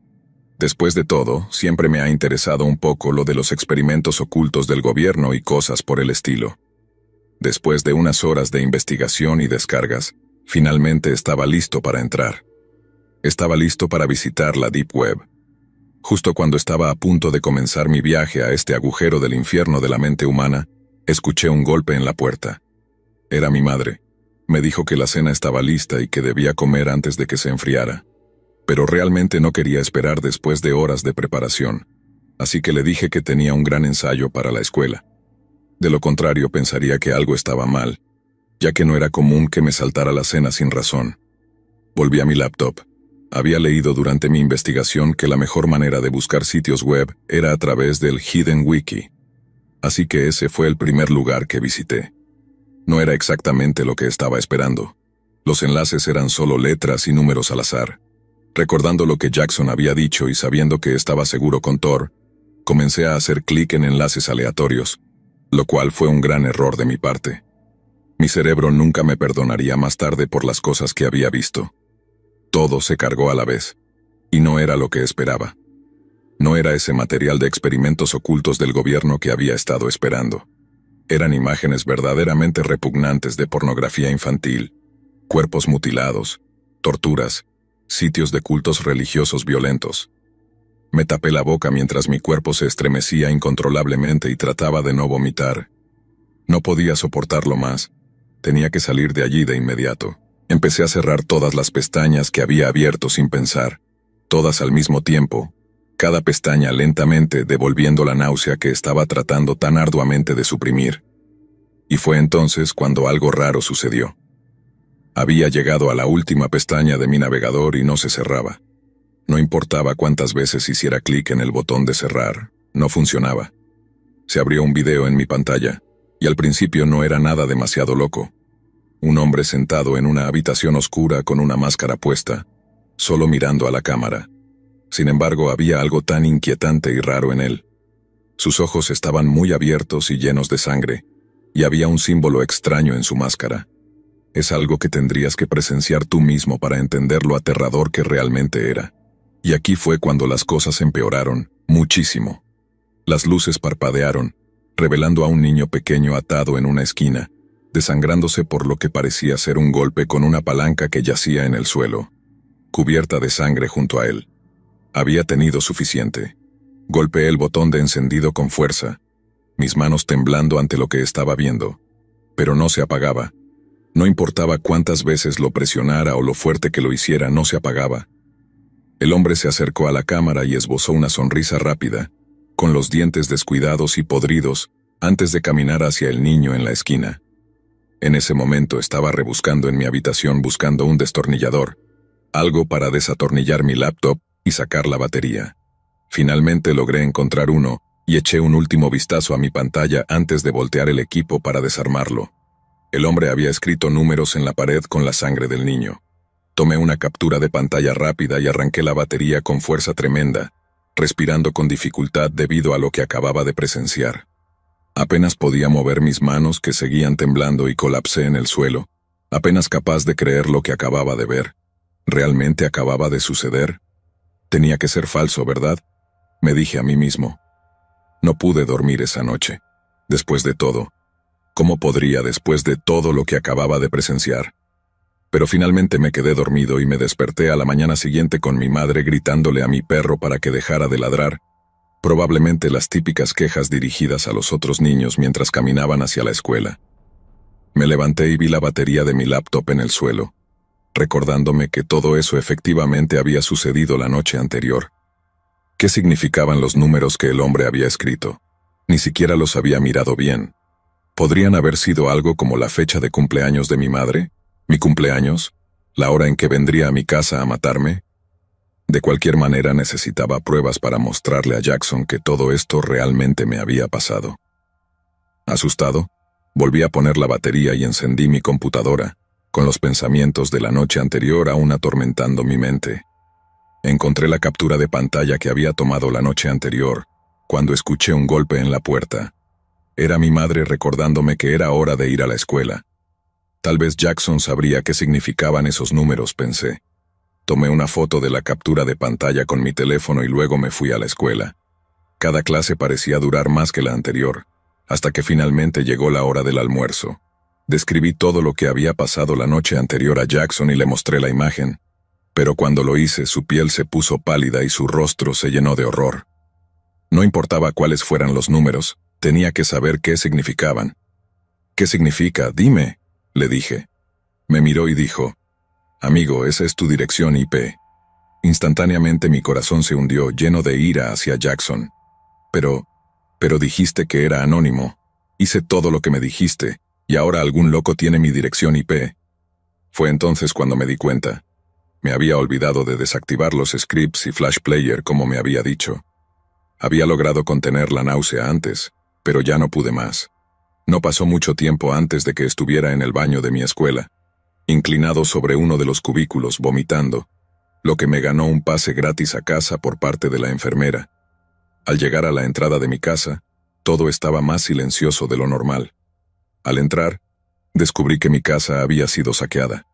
Después de todo, siempre me ha interesado un poco lo de los experimentos ocultos del gobierno y cosas por el estilo. Después de unas horas de investigación y descargas, finalmente estaba listo para entrar. Estaba listo para visitar la Deep Web. Justo cuando estaba a punto de comenzar mi viaje a este agujero del infierno de la mente humana, escuché un golpe en la puerta. Era mi madre. Me dijo que la cena estaba lista y que debía comer antes de que se enfriara. Pero realmente no quería esperar después de horas de preparación, así que le dije que tenía un gran ensayo para la escuela. De lo contrario, pensaría que algo estaba mal, ya que no era común que me saltara la cena sin razón. Volví a mi laptop. Había leído durante mi investigación que la mejor manera de buscar sitios web era a través del Hidden Wiki. Así que ese fue el primer lugar que visité. No era exactamente lo que estaba esperando. Los enlaces eran solo letras y números al azar. Recordando lo que Jackson había dicho y sabiendo que estaba seguro con Tor, comencé a hacer clic en enlaces aleatorios, lo cual fue un gran error de mi parte. Mi cerebro nunca me perdonaría más tarde por las cosas que había visto. Todo se cargó a la vez, y no era lo que esperaba. No era ese material de experimentos ocultos del gobierno que había estado esperando. Eran imágenes verdaderamente repugnantes de pornografía infantil, cuerpos mutilados, torturas, sitios de cultos religiosos violentos. Me tapé la boca mientras mi cuerpo se estremecía incontrolablemente y trataba de no vomitar. No podía soportarlo más. Tenía que salir de allí de inmediato. Empecé a cerrar todas las pestañas que había abierto sin pensar, todas al mismo tiempo, cada pestaña lentamente devolviendo la náusea que estaba tratando tan arduamente de suprimir. Y fue entonces cuando algo raro sucedió. Había llegado a la última pestaña de mi navegador y no se cerraba. No importaba cuántas veces hiciera clic en el botón de cerrar, no funcionaba. Se abrió un video en mi pantalla, y al principio no era nada demasiado loco. Un hombre sentado en una habitación oscura con una máscara puesta, solo mirando a la cámara. Sin embargo, había algo tan inquietante y raro en él. Sus ojos estaban muy abiertos y llenos de sangre, y había un símbolo extraño en su máscara. Es algo que tendrías que presenciar tú mismo para entender lo aterrador que realmente era. Y aquí fue cuando las cosas empeoraron, muchísimo. Las luces parpadearon, revelando a un niño pequeño atado en una esquina, desangrándose por lo que parecía ser un golpe con una palanca que yacía en el suelo, cubierta de sangre junto a él. Había tenido suficiente. Golpeé el botón de encendido con fuerza, mis manos temblando ante lo que estaba viendo. Pero no se apagaba. No importaba cuántas veces lo presionara o lo fuerte que lo hiciera, no se apagaba. El hombre se acercó a la cámara y esbozó una sonrisa rápida, con los dientes descuidados y podridos, antes de caminar hacia el niño en la esquina. En ese momento estaba rebuscando en mi habitación buscando un destornillador, algo para desatornillar mi laptop y sacar la batería. Finalmente logré encontrar uno y eché un último vistazo a mi pantalla antes de voltear el equipo para desarmarlo. El hombre había escrito números en la pared con la sangre del niño. Tomé una captura de pantalla rápida y arranqué la batería con fuerza tremenda, respirando con dificultad debido a lo que acababa de presenciar. Apenas podía mover mis manos que seguían temblando y colapsé en el suelo, apenas capaz de creer lo que acababa de ver. ¿Realmente acababa de suceder? Tenía que ser falso, ¿verdad? Me dije a mí mismo. No pude dormir esa noche. Después de todo, ¿cómo podría después de todo lo que acababa de presenciar? Pero finalmente me quedé dormido y me desperté a la mañana siguiente con mi madre gritándole a mi perro para que dejara de ladrar. Probablemente las típicas quejas dirigidas a los otros niños mientras caminaban hacia la escuela. Me levanté y vi la batería de mi laptop en el suelo, recordándome que todo eso efectivamente había sucedido la noche anterior. ¿Qué significaban los números que el hombre había escrito? Ni siquiera los había mirado bien. ¿Podrían haber sido algo como la fecha de cumpleaños de mi madre? ¿Mi cumpleaños? ¿La hora en que vendría a mi casa a matarme? De cualquier manera necesitaba pruebas para mostrarle a Jackson que todo esto realmente me había pasado. Asustado, Volví a poner la batería y encendí mi computadora, con los pensamientos de la noche anterior aún atormentando mi mente. Encontré la captura de pantalla que había tomado la noche anterior, cuando escuché un golpe en la puerta. Era mi madre recordándome que era hora de ir a la escuela. Tal vez Jackson sabría qué significaban esos números, pensé. Tomé una foto de la captura de pantalla con mi teléfono y luego me fui a la escuela. Cada clase parecía durar más que la anterior, hasta que finalmente llegó la hora del almuerzo. Describí todo lo que había pasado la noche anterior a Jackson y le mostré la imagen, pero cuando lo hice su piel se puso pálida y su rostro se llenó de horror. No importaba cuáles fueran los números, tenía que saber qué significaban. «¿Qué significa? Dime», le dije. Me miró y dijo, «Amigo, esa es tu dirección IP». Instantáneamente mi corazón se hundió lleno de ira hacia Jackson. Pero dijiste que era anónimo. Hice todo lo que me dijiste, y ahora algún loco tiene mi dirección IP. Fue entonces cuando me di cuenta. Me había olvidado de desactivar los scripts y Flash Player como me había dicho. Había logrado contener la náusea antes, pero ya no pude más. No pasó mucho tiempo antes de que estuviera en el baño de mi escuela, inclinado sobre uno de los cubículos vomitando, lo que me ganó un pase gratis a casa por parte de la enfermera. Al llegar a la entrada de mi casa, todo estaba más silencioso de lo normal. Al entrar, descubrí que mi casa había sido saqueada.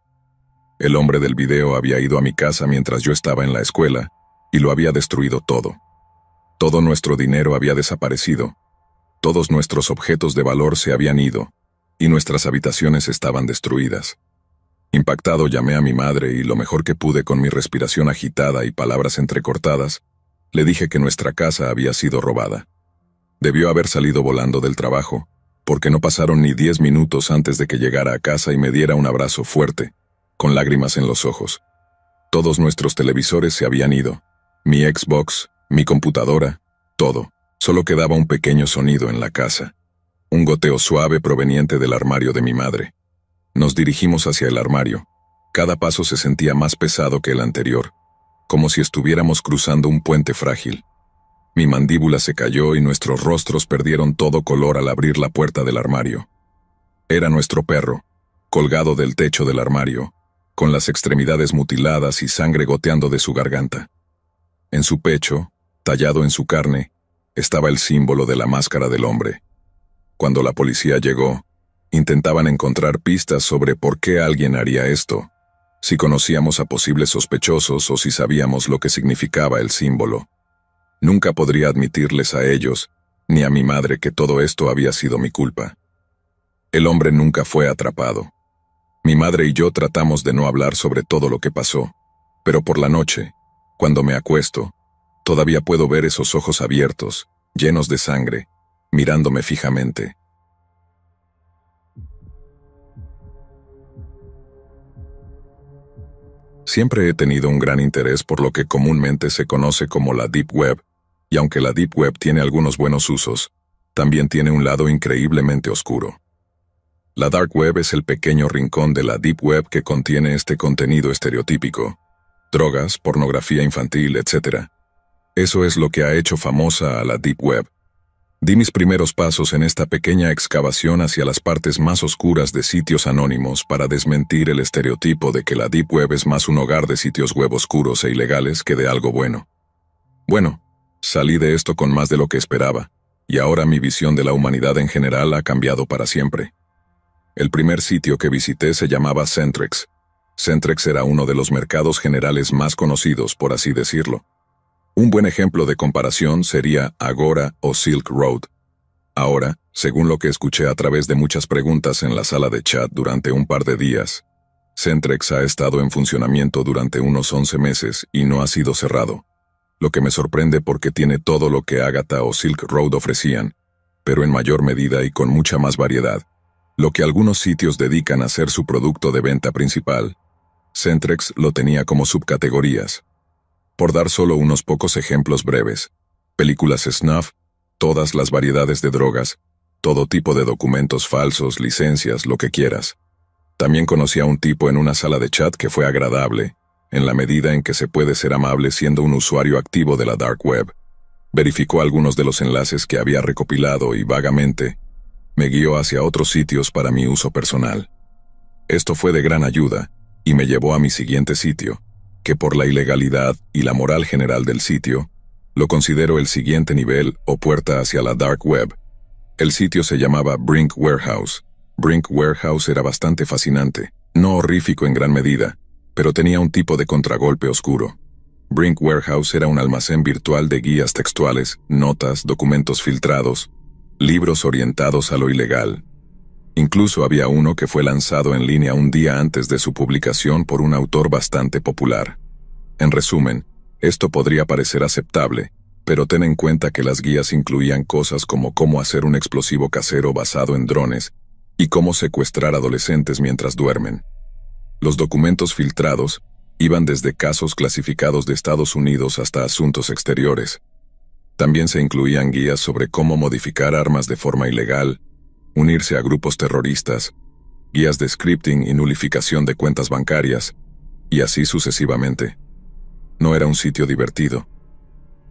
El hombre del video había ido a mi casa mientras yo estaba en la escuela y lo había destruido todo. Todo nuestro dinero había desaparecido, todos nuestros objetos de valor se habían ido, y nuestras habitaciones estaban destruidas. Impactado llamé a mi madre y lo mejor que pude con mi respiración agitada y palabras entrecortadas, le dije que nuestra casa había sido robada. Debió haber salido volando del trabajo, porque no pasaron ni 10 minutos antes de que llegara a casa y me diera un abrazo fuerte, con lágrimas en los ojos. Todos nuestros televisores se habían ido, mi Xbox, mi computadora, todo. Solo quedaba un pequeño sonido en la casa, un goteo suave proveniente del armario de mi madre. Nos dirigimos hacia el armario. Cada paso se sentía más pesado que el anterior, como si estuviéramos cruzando un puente frágil. Mi mandíbula se cayó y nuestros rostros perdieron todo color al abrir la puerta del armario. Era nuestro perro, colgado del techo del armario, con las extremidades mutiladas y sangre goteando de su garganta. En su pecho, tallado en su carne, estaba el símbolo de la máscara del hombre. Cuando la policía llegó, intentaban encontrar pistas sobre por qué alguien haría esto, si conocíamos a posibles sospechosos o si sabíamos lo que significaba el símbolo. Nunca podría admitirles a ellos, ni a mi madre, que todo esto había sido mi culpa. El hombre nunca fue atrapado. Mi madre y yo tratamos de no hablar sobre todo lo que pasó, pero por la noche, cuando me acuesto, todavía puedo ver esos ojos abiertos, llenos de sangre, mirándome fijamente. Siempre he tenido un gran interés por lo que comúnmente se conoce como la Deep Web, y aunque la Deep Web tiene algunos buenos usos, también tiene un lado increíblemente oscuro. La Dark Web es el pequeño rincón de la Deep Web que contiene este contenido estereotípico: drogas, pornografía infantil, etc. Eso es lo que ha hecho famosa a la Deep Web. Di mis primeros pasos en esta pequeña excavación hacia las partes más oscuras de sitios anónimos para desmentir el estereotipo de que la Deep Web es más un hogar de sitios web oscuros e ilegales que de algo bueno. Bueno, salí de esto con más de lo que esperaba, y ahora mi visión de la humanidad en general ha cambiado para siempre. El primer sitio que visité se llamaba Centrex. Centrex era uno de los mercados generales más conocidos, por así decirlo. Un buen ejemplo de comparación sería Agora o Silk Road. Ahora, según lo que escuché a través de muchas preguntas en la sala de chat durante un par de días, Centrex ha estado en funcionamiento durante unos 11 meses y no ha sido cerrado, lo que me sorprende porque tiene todo lo que Agatha o Silk Road ofrecían, pero en mayor medida y con mucha más variedad, lo que algunos sitios dedican a ser su producto de venta principal. Centrex lo tenía como subcategorías. Por dar solo unos pocos ejemplos breves: películas snuff, todas las variedades de drogas, todo tipo de documentos falsos, licencias, lo que quieras. También conocí a un tipo en una sala de chat que fue agradable, en la medida en que se puede ser amable siendo un usuario activo de la Dark Web. Verificó algunos de los enlaces que había recopilado y vagamente Me guió hacia otros sitios para mi uso personal. Esto fue de gran ayuda, y me llevó a mi siguiente sitio, que por la ilegalidad y la moral general del sitio, lo considero el siguiente nivel o puerta hacia la dark web. El sitio se llamaba Brink Warehouse. Brink Warehouse era bastante fascinante, no horrífico en gran medida, pero tenía un tipo de contragolpe oscuro. Brink Warehouse era un almacén virtual de guías textuales, notas, documentos filtrados, libros orientados a lo ilegal. Incluso había uno que fue lanzado en línea un día antes de su publicación por un autor bastante popular. En resumen, esto podría parecer aceptable, pero ten en cuenta que las guías incluían cosas como cómo hacer un explosivo casero basado en drones y cómo secuestrar adolescentes mientras duermen. Los documentos filtrados iban desde casos clasificados de Estados Unidos hasta asuntos exteriores. También se incluían guías sobre cómo modificar armas de forma ilegal, unirse a grupos terroristas, guías de scripting y nulificación de cuentas bancarias, y así sucesivamente. No era un sitio divertido.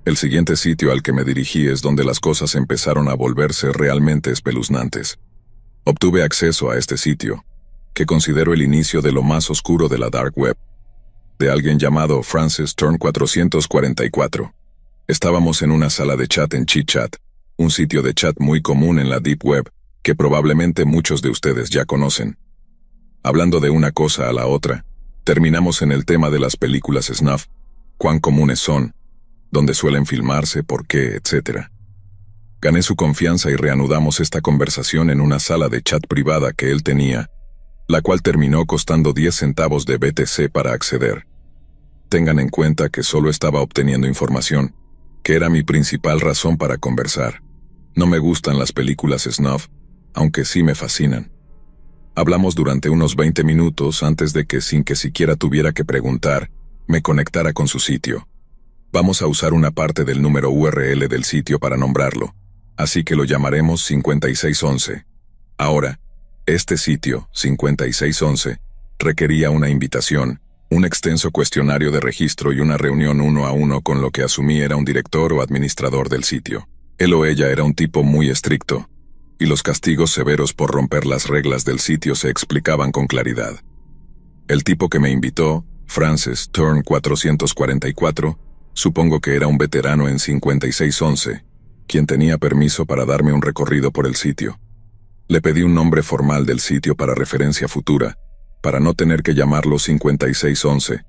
El siguiente sitio al que me dirigí es donde las cosas empezaron a volverse realmente espeluznantes. Obtuve acceso a este sitio, que considero el inicio de lo más oscuro de la dark web, de alguien llamado Francis Turn 444. Estábamos en una sala de chat en ChitChat, un sitio de chat muy común en la Deep Web, que probablemente muchos de ustedes ya conocen. Hablando de una cosa a la otra, terminamos en el tema de las películas snuff, cuán comunes son, dónde suelen filmarse, por qué, etc. Gané su confianza y reanudamos esta conversación en una sala de chat privada que él tenía, la cual terminó costando 10 centavos de BTC para acceder. Tengan en cuenta que solo estaba obteniendo información, que era mi principal razón para conversar. No me gustan las películas snuff, aunque sí me fascinan. Hablamos durante unos 20 minutos antes de que, sin que siquiera tuviera que preguntar, me conectara con su sitio. Vamos a usar una parte del número URL del sitio para nombrarlo, así que lo llamaremos 5611. Ahora, este sitio, 5611, requería una invitación, un extenso cuestionario de registro y una reunión 1 a 1 con lo que asumí era un director o administrador del sitio. Él o ella era un tipo muy estricto, y los castigos severos por romper las reglas del sitio se explicaban con claridad. El tipo que me invitó, Francis Turn 444, supongo que era un veterano en 5611, quien tenía permiso para darme un recorrido por el sitio. Le pedí un nombre formal del sitio para referencia futura, para no tener que llamarlo 5611,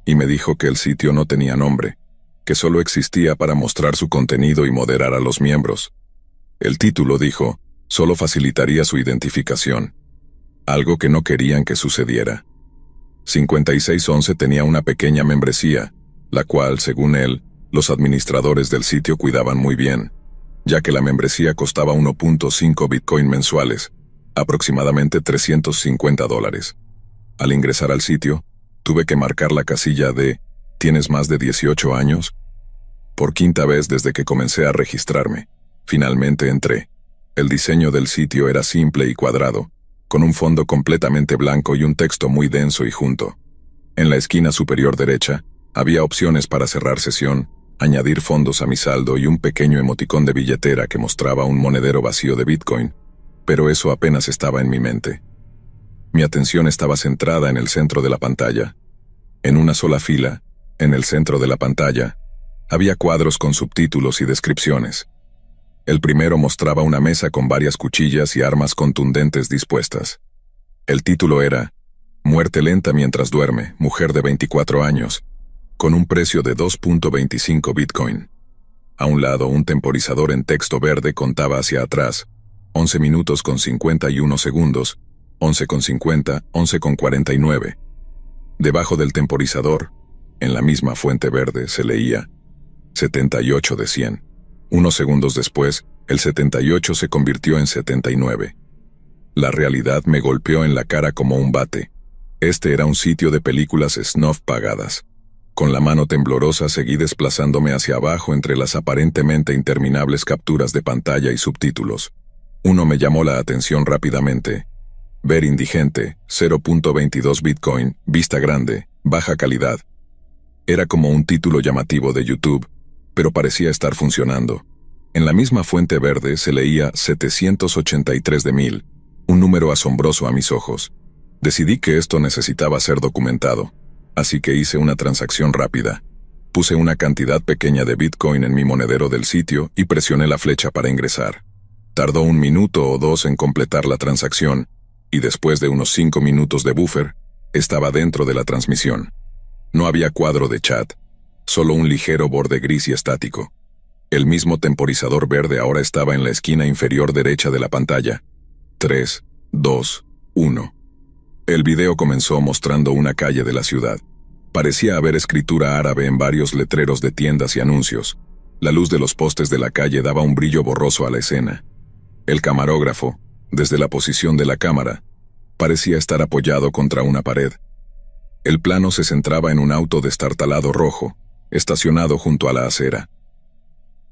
y me dijo que el sitio no tenía nombre, que solo existía para mostrar su contenido y moderar a los miembros. El título, dijo, solo facilitaría su identificación, algo que no querían que sucediera. 5611 tenía una pequeña membresía, la cual, según él, los administradores del sitio cuidaban muy bien, ya que la membresía costaba 1.5 Bitcoin mensuales, aproximadamente $350. Al ingresar al sitio, tuve que marcar la casilla de ¿tienes más de 18 años? Por quinta vez desde que comencé a registrarme. Finalmente entré. El diseño del sitio era simple y cuadrado, con un fondo completamente blanco y un texto muy denso y junto. En la esquina superior derecha, había opciones para cerrar sesión, añadir fondos a mi saldo y un pequeño emoticón de billetera que mostraba un monedero vacío de Bitcoin, pero eso apenas estaba en mi mente. Mi atención estaba centrada en el centro de la pantalla. En una sola fila, en el centro de la pantalla, había cuadros con subtítulos y descripciones. El primero mostraba una mesa con varias cuchillas y armas contundentes dispuestas. El título era Muerte lenta mientras duerme, mujer de 24 años, con un precio de 2.25 Bitcoin. A un lado, un temporizador en texto verde contaba hacia atrás, 11 minutos con 51 segundos, 11:50, 11:49. Debajo del temporizador, en la misma fuente verde, se leía 78 de 100. Unos segundos después, el 78 se convirtió en 79. La realidad me golpeó en la cara como un bate. Este era un sitio de películas snuff pagadas. Con la mano temblorosa seguí desplazándome hacia abajo entre las aparentemente interminables capturas de pantalla y subtítulos. Uno me llamó la atención rápidamente. Ver indigente, 0.22 Bitcoin, vista grande, baja calidad. Era como un título llamativo de YouTube, pero parecía estar funcionando. En la misma fuente verde se leía 783 de 1000, un número asombroso a mis ojos. Decidí que esto necesitaba ser documentado, así que hice una transacción rápida. Puse una cantidad pequeña de Bitcoin en mi monedero del sitio y presioné la flecha para ingresar. Tardó 1 minuto o 2 en completar la transacción, y después de unos 5 minutos de buffer, estaba dentro de la transmisión. No había cuadro de chat, solo un ligero borde gris y estático. El mismo temporizador verde ahora estaba en la esquina inferior derecha de la pantalla. 3, 2, 1. El video comenzó mostrando una calle de la ciudad. Parecía haber escritura árabe en varios letreros de tiendas y anuncios. La luz de los postes de la calle daba un brillo borroso a la escena. El camarógrafo, desde la posición de la cámara, parecía estar apoyado contra una pared. El plano se centraba en un auto destartalado rojo, estacionado junto a la acera.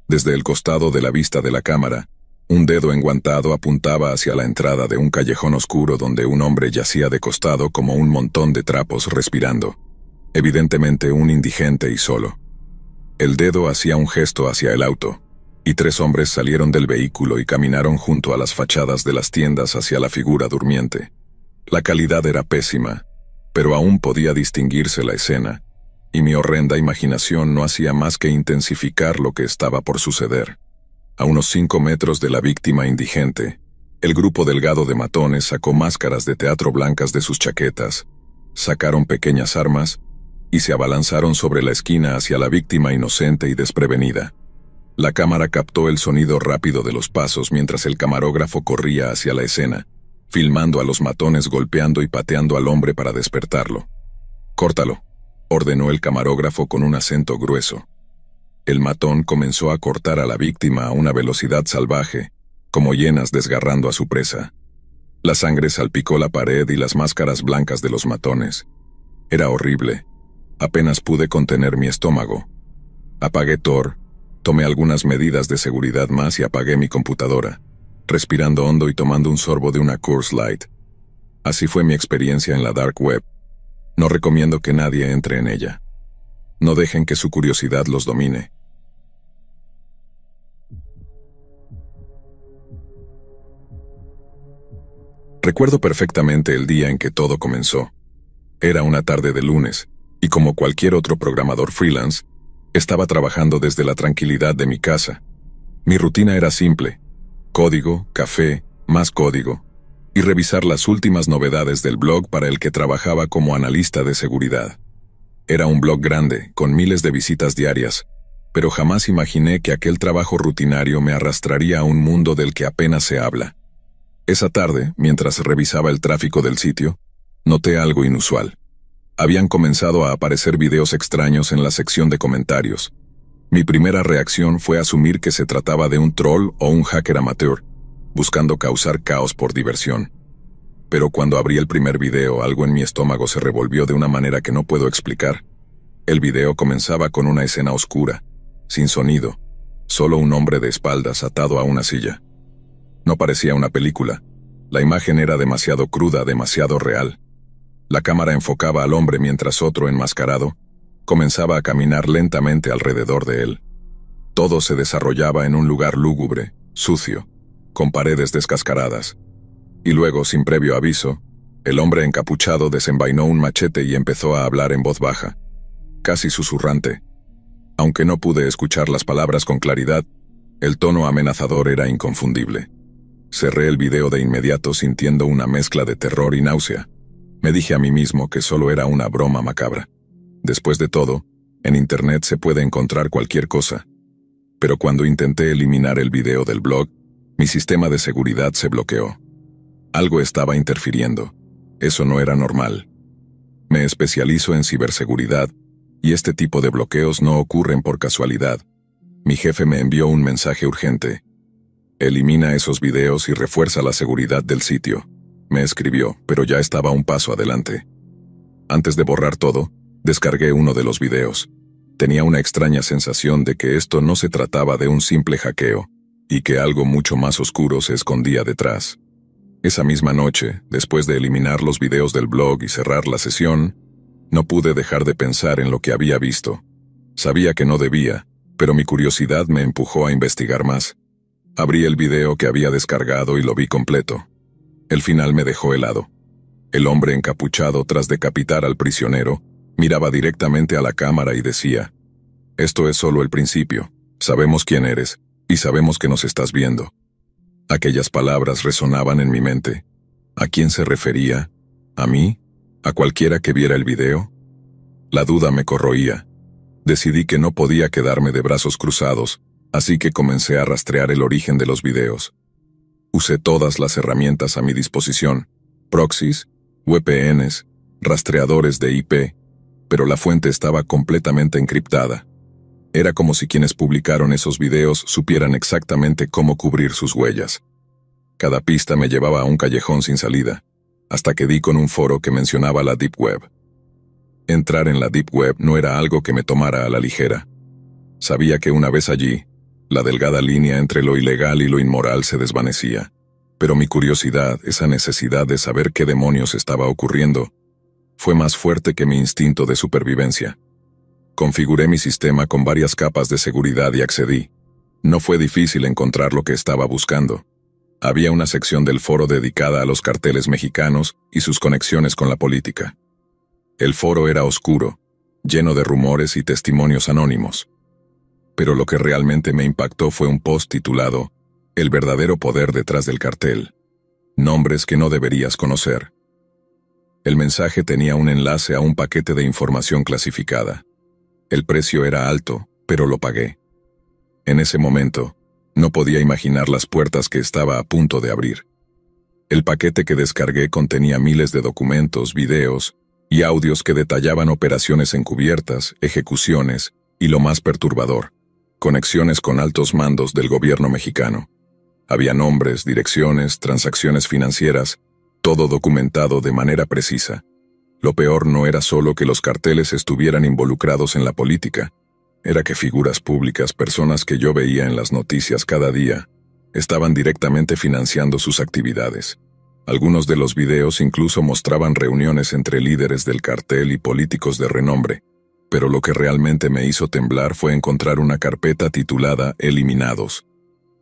Desde el costado de la vista de la cámara, un dedo enguantado apuntaba hacia la entrada de un callejón oscuro donde un hombre yacía de costado como un montón de trapos respirando. Evidentemente un indigente y solo. El dedo hacía un gesto hacia el auto, y 3 hombres salieron del vehículo y caminaron junto a las fachadas de las tiendas hacia la figura durmiente. La calidad era pésima, pero aún podía distinguirse la escena, y mi horrenda imaginación no hacía más que intensificar lo que estaba por suceder. A unos 5 metros de la víctima indigente, el grupo delgado de matones sacó máscaras de teatro blancas de sus chaquetas, sacaron pequeñas armas y se abalanzaron sobre la esquina hacia la víctima inocente y desprevenida. La cámara captó el sonido rápido de los pasos mientras el camarógrafo corría hacia la escena, filmando a los matones golpeando y pateando al hombre para despertarlo. «Córtalo», ordenó el camarógrafo con un acento grueso. El matón comenzó a cortar a la víctima a una velocidad salvaje, como hienas desgarrando a su presa. La sangre salpicó la pared y las máscaras blancas de los matones. Era horrible. Apenas pude contener mi estómago. Apagué Tor, tomé algunas medidas de seguridad más y apagué mi computadora, respirando hondo y tomando un sorbo de una Coors Light. Así fue mi experiencia en la Dark Web. No recomiendo que nadie entre en ella. No dejen que su curiosidad los domine. Recuerdo perfectamente el día en que todo comenzó. Era una tarde de lunes, y como cualquier otro programador freelance, estaba trabajando desde la tranquilidad de mi casa. Mi rutina era simple: código, café, más código, y revisar las últimas novedades del blog para el que trabajaba como analista de seguridad. Era un blog grande, con miles de visitas diarias, pero jamás imaginé que aquel trabajo rutinario me arrastraría a un mundo del que apenas se habla. Esa tarde, mientras revisaba el tráfico del sitio, noté algo inusual. Habían comenzado a aparecer videos extraños en la sección de comentarios. Mi primera reacción fue asumir que se trataba de un troll o un hacker amateur, buscando causar caos por diversión. Pero cuando abrí el primer video, algo en mi estómago se revolvió de una manera que no puedo explicar. El video comenzaba con una escena oscura, sin sonido, solo un hombre de espaldas atado a una silla. No parecía una película. La imagen era demasiado cruda, demasiado real. La cámara enfocaba al hombre mientras otro enmascarado comenzaba a caminar lentamente alrededor de él. Todo se desarrollaba en un lugar lúgubre, sucio, con paredes descascaradas. Y luego, sin previo aviso, el hombre encapuchado desenvainó un machete y empezó a hablar en voz baja, casi susurrante. Aunque no pude escuchar las palabras con claridad, el tono amenazador era inconfundible. Cerré el video de inmediato sintiendo una mezcla de terror y náusea. Me dije a mí mismo que solo era una broma macabra. Después de todo, en Internet se puede encontrar cualquier cosa. Pero cuando intenté eliminar el video del blog, mi sistema de seguridad se bloqueó. Algo estaba interfiriendo. Eso no era normal. Me especializo en ciberseguridad, y este tipo de bloqueos no ocurren por casualidad. Mi jefe me envió un mensaje urgente. Elimina esos videos y refuerza la seguridad del sitio. Me escribió, pero ya estaba un paso adelante. Antes de borrar todo, descargué uno de los videos. Tenía una extraña sensación de que esto no se trataba de un simple hackeo, y que algo mucho más oscuro se escondía detrás. Esa misma noche, después de eliminar los videos del blog y cerrar la sesión, no pude dejar de pensar en lo que había visto. Sabía que no debía, pero mi curiosidad me empujó a investigar más. Abrí el video que había descargado y lo vi completo. El final me dejó helado. El hombre encapuchado, tras decapitar al prisionero, miraba directamente a la cámara y decía: «Esto es solo el principio. Sabemos quién eres, y sabemos que nos estás viendo». Aquellas palabras resonaban en mi mente. ¿A quién se refería? ¿A mí? ¿A cualquiera que viera el video? La duda me corroía. Decidí que no podía quedarme de brazos cruzados, así que comencé a rastrear el origen de los videos. Usé todas las herramientas a mi disposición: proxies, VPNs, rastreadores de IP, pero la fuente estaba completamente encriptada. Era como si quienes publicaron esos videos supieran exactamente cómo cubrir sus huellas. Cada pista me llevaba a un callejón sin salida, hasta que di con un foro que mencionaba la Deep Web. Entrar en la Deep Web no era algo que me tomara a la ligera. Sabía que una vez allí, la delgada línea entre lo ilegal y lo inmoral se desvanecía, pero mi curiosidad, esa necesidad de saber qué demonios estaba ocurriendo, fue más fuerte que mi instinto de supervivencia. Configuré mi sistema con varias capas de seguridad y accedí. No fue difícil encontrar lo que estaba buscando. Había una sección del foro dedicada a los carteles mexicanos y sus conexiones con la política. El foro era oscuro, lleno de rumores y testimonios anónimos. Pero lo que realmente me impactó fue un post titulado «El verdadero poder detrás del cartel. Nombres que no deberías conocer». El mensaje tenía un enlace a un paquete de información clasificada. El precio era alto, pero lo pagué. En ese momento, no podía imaginar las puertas que estaba a punto de abrir. El paquete que descargué contenía miles de documentos, videos y audios que detallaban operaciones encubiertas, ejecuciones y, lo más perturbador, conexiones con altos mandos del gobierno mexicano. Había nombres, direcciones, transacciones financieras, todo documentado de manera precisa. Lo peor no era solo que los carteles estuvieran involucrados en la política, era que figuras públicas, personas que yo veía en las noticias cada día, estaban directamente financiando sus actividades. Algunos de los videos incluso mostraban reuniones entre líderes del cartel y políticos de renombre, pero lo que realmente me hizo temblar fue encontrar una carpeta titulada Eliminados.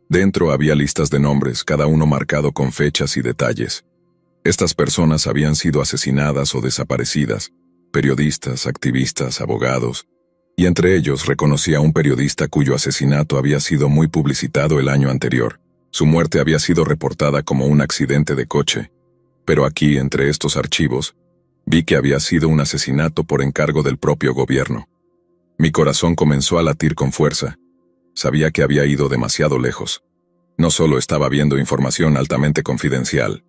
Dentro había listas de nombres, cada uno marcado con fechas y detalles. Estas personas habían sido asesinadas o desaparecidas, periodistas, activistas, abogados, y entre ellos reconocí a un periodista cuyo asesinato había sido muy publicitado el año anterior. Su muerte había sido reportada como un accidente de coche, pero aquí, entre estos archivos, vi que había sido un asesinato por encargo del propio gobierno. Mi corazón comenzó a latir con fuerza. Sabía que había ido demasiado lejos. No solo estaba viendo información altamente confidencial,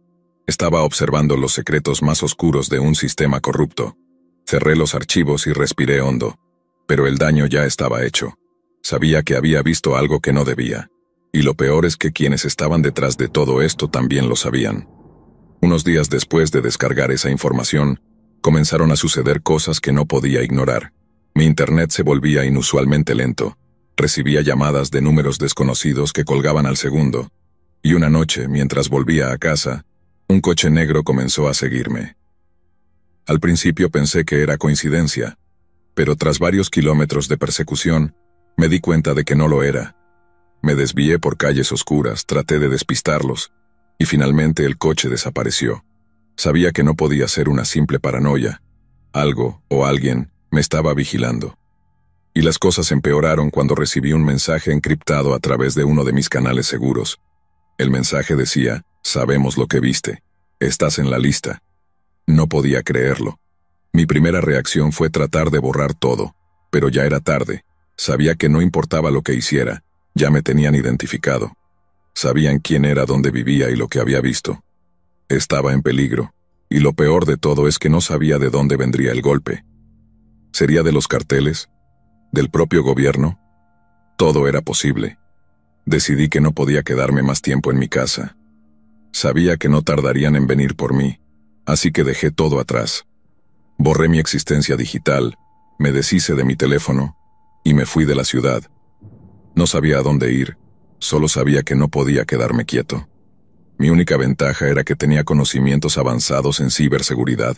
estaba observando los secretos más oscuros de un sistema corrupto. Cerré los archivos y respiré hondo, pero el daño ya estaba hecho. Sabía que había visto algo que no debía, y lo peor es que quienes estaban detrás de todo esto también lo sabían. Unos días después de descargar esa información, comenzaron a suceder cosas que no podía ignorar. Mi internet se volvía inusualmente lento. Recibía llamadas de números desconocidos que colgaban al segundo. Y una noche, mientras volvía a casa, un coche negro comenzó a seguirme. Al principio pensé que era coincidencia, pero tras varios kilómetros de persecución, me di cuenta de que no lo era. Me desvié por calles oscuras, traté de despistarlos, y finalmente el coche desapareció. Sabía que no podía ser una simple paranoia. Algo, o alguien, me estaba vigilando. Y las cosas empeoraron cuando recibí un mensaje encriptado a través de uno de mis canales seguros. El mensaje decía: «Sabemos lo que viste. Estás en la lista». No podía creerlo. Mi primera reacción fue tratar de borrar todo, pero ya era tarde. Sabía que no importaba lo que hiciera, ya me tenían identificado. Sabían quién era, dónde vivía y lo que había visto. Estaba en peligro, y lo peor de todo es que no sabía de dónde vendría el golpe. ¿Sería de los carteles? ¿Del propio gobierno? Todo era posible. Decidí que no podía quedarme más tiempo en mi casa. Sabía que no tardarían en venir por mí, así que dejé todo atrás. Borré mi existencia digital, me deshice de mi teléfono y me fui de la ciudad. No sabía a dónde ir, solo sabía que no podía quedarme quieto. Mi única ventaja era que tenía conocimientos avanzados en ciberseguridad,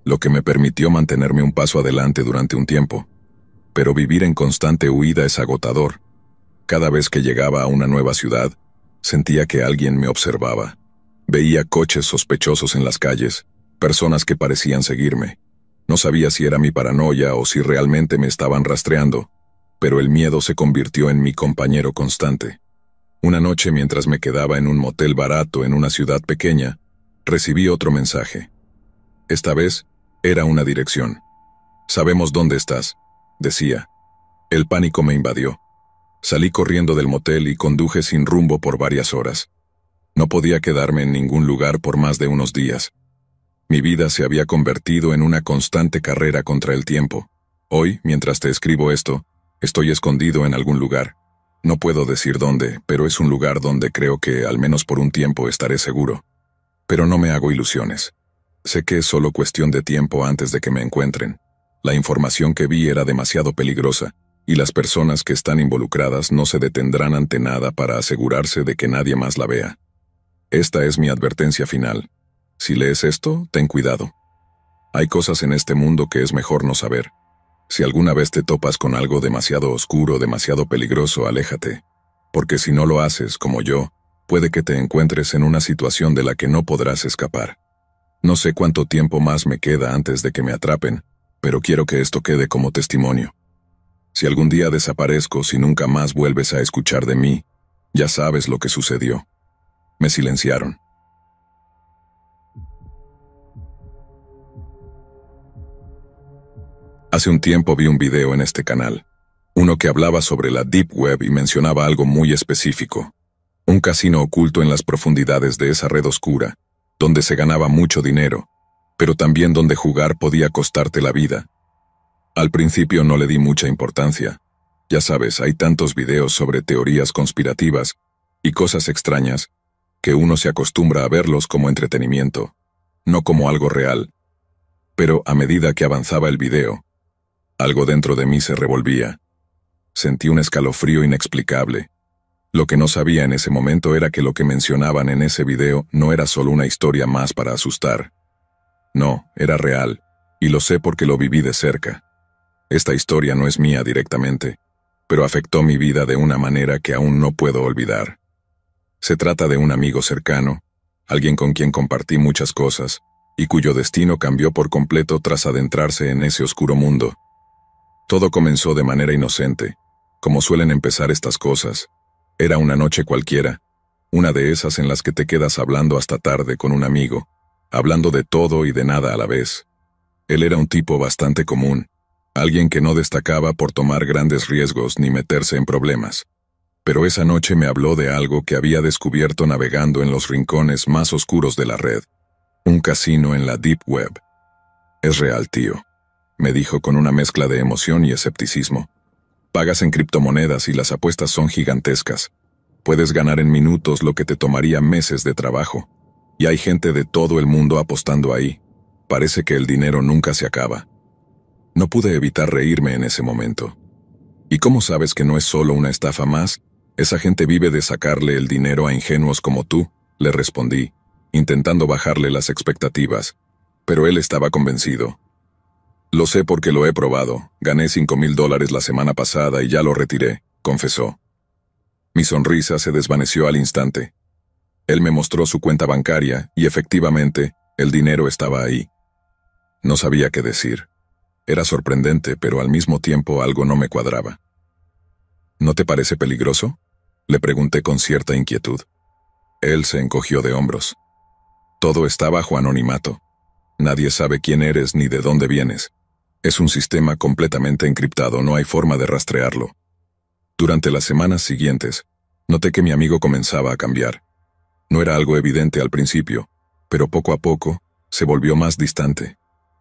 lo que me permitió mantenerme un paso adelante durante un tiempo. pero vivir en constante huida es agotador. Cada vez que llegaba a una nueva ciudad, sentía que alguien me observaba. Veía coches sospechosos en las calles, personas que parecían seguirme. No sabía si era mi paranoia o si realmente me estaban rastreando, pero el miedo se convirtió en mi compañero constante. Una noche, mientras me quedaba en un motel barato en una ciudad pequeña, recibí otro mensaje. Esta vez, era una dirección. «Sabemos dónde estás», decía. El pánico me invadió. Salí corriendo del motel y conduje sin rumbo por varias horas. No podía quedarme en ningún lugar por más de unos días. Mi vida se había convertido en una constante carrera contra el tiempo. Hoy, mientras te escribo esto, estoy escondido en algún lugar. No puedo decir dónde, pero es un lugar donde creo que, al menos por un tiempo, estaré seguro. Pero no me hago ilusiones. Sé que es solo cuestión de tiempo antes de que me encuentren. La información que vi era demasiado peligrosa, y las personas que están involucradas no se detendrán ante nada para asegurarse de que nadie más la vea. Esta es mi advertencia final. Si lees esto, ten cuidado. Hay cosas en este mundo que es mejor no saber. Si alguna vez te topas con algo demasiado oscuro, demasiado peligroso, aléjate. Porque si no lo haces, como yo, puede que te encuentres en una situación de la que no podrás escapar. No sé cuánto tiempo más me queda antes de que me atrapen, pero quiero que esto quede como testimonio. Si algún día desaparezco, si nunca más vuelves a escuchar de mí, ya sabes lo que sucedió. Me silenciaron. Hace un tiempo vi un video en este canal, uno que hablaba sobre la Deep Web y mencionaba algo muy específico. Un casino oculto en las profundidades de esa red oscura, donde se ganaba mucho dinero, pero también donde jugar podía costarte la vida. Al principio no le di mucha importancia. Ya sabes, hay tantos videos sobre teorías conspirativas y cosas extrañas que uno se acostumbra a verlos como entretenimiento, no como algo real. Pero a medida que avanzaba el video, algo dentro de mí se revolvía. Sentí un escalofrío inexplicable. Lo que no sabía en ese momento era que lo que mencionaban en ese video no era solo una historia más para asustar. No, era real, y lo sé porque lo viví de cerca. Esta historia no es mía directamente, pero afectó mi vida de una manera que aún no puedo olvidar. Se trata de un amigo cercano, alguien con quien compartí muchas cosas, y cuyo destino cambió por completo tras adentrarse en ese oscuro mundo. Todo comenzó de manera inocente, como suelen empezar estas cosas. Era una noche cualquiera, una de esas en las que te quedas hablando hasta tarde con un amigo, hablando de todo y de nada a la vez. Él era un tipo bastante común, alguien que no destacaba por tomar grandes riesgos ni meterse en problemas. Pero esa noche me habló de algo que había descubierto navegando en los rincones más oscuros de la red. Un casino en la Deep Web. Es real, tío, me dijo con una mezcla de emoción y escepticismo. Pagas en criptomonedas y las apuestas son gigantescas. Puedes ganar en minutos lo que te tomaría meses de trabajo. Y hay gente de todo el mundo apostando ahí. Parece que el dinero nunca se acaba. No pude evitar reírme en ese momento. ¿Y cómo sabes que no es solo una estafa más? Esa gente vive de sacarle el dinero a ingenuos como tú, le respondí, intentando bajarle las expectativas. Pero él estaba convencido. Lo sé porque lo he probado. Gané $5,000 la semana pasada y ya lo retiré, confesó. Mi sonrisa se desvaneció al instante. Él me mostró su cuenta bancaria y efectivamente, el dinero estaba ahí. No sabía qué decir. Era sorprendente, pero al mismo tiempo algo no me cuadraba. ¿No te parece peligroso?, le pregunté con cierta inquietud. Él se encogió de hombros. Todo está bajo anonimato. Nadie sabe quién eres ni de dónde vienes. Es un sistema completamente encriptado, no hay forma de rastrearlo. Durante las semanas siguientes, noté que mi amigo comenzaba a cambiar. No era algo evidente al principio, pero poco a poco se volvió más distante,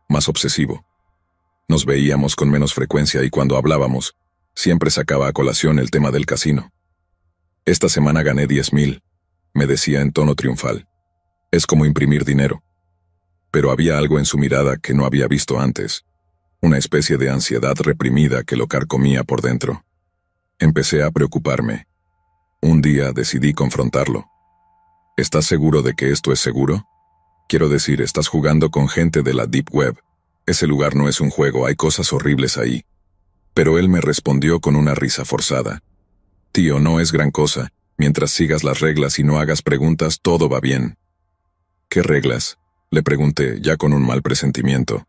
más obsesivo. Nos veíamos con menos frecuencia y cuando hablábamos, siempre sacaba a colación el tema del casino. Esta semana gané 10,000, me decía en tono triunfal. Es como imprimir dinero. Pero había algo en su mirada que no había visto antes. Una especie de ansiedad reprimida que lo carcomía por dentro. Empecé a preocuparme. Un día decidí confrontarlo. ¿Estás seguro de que esto es seguro? Quiero decir, estás jugando con gente de la Deep Web. Ese lugar no es un juego, hay cosas horribles ahí. Pero él me respondió con una risa forzada. Tío, no es gran cosa. Mientras sigas las reglas y no hagas preguntas, todo va bien. ¿Qué reglas? Le pregunté, ya con un mal presentimiento.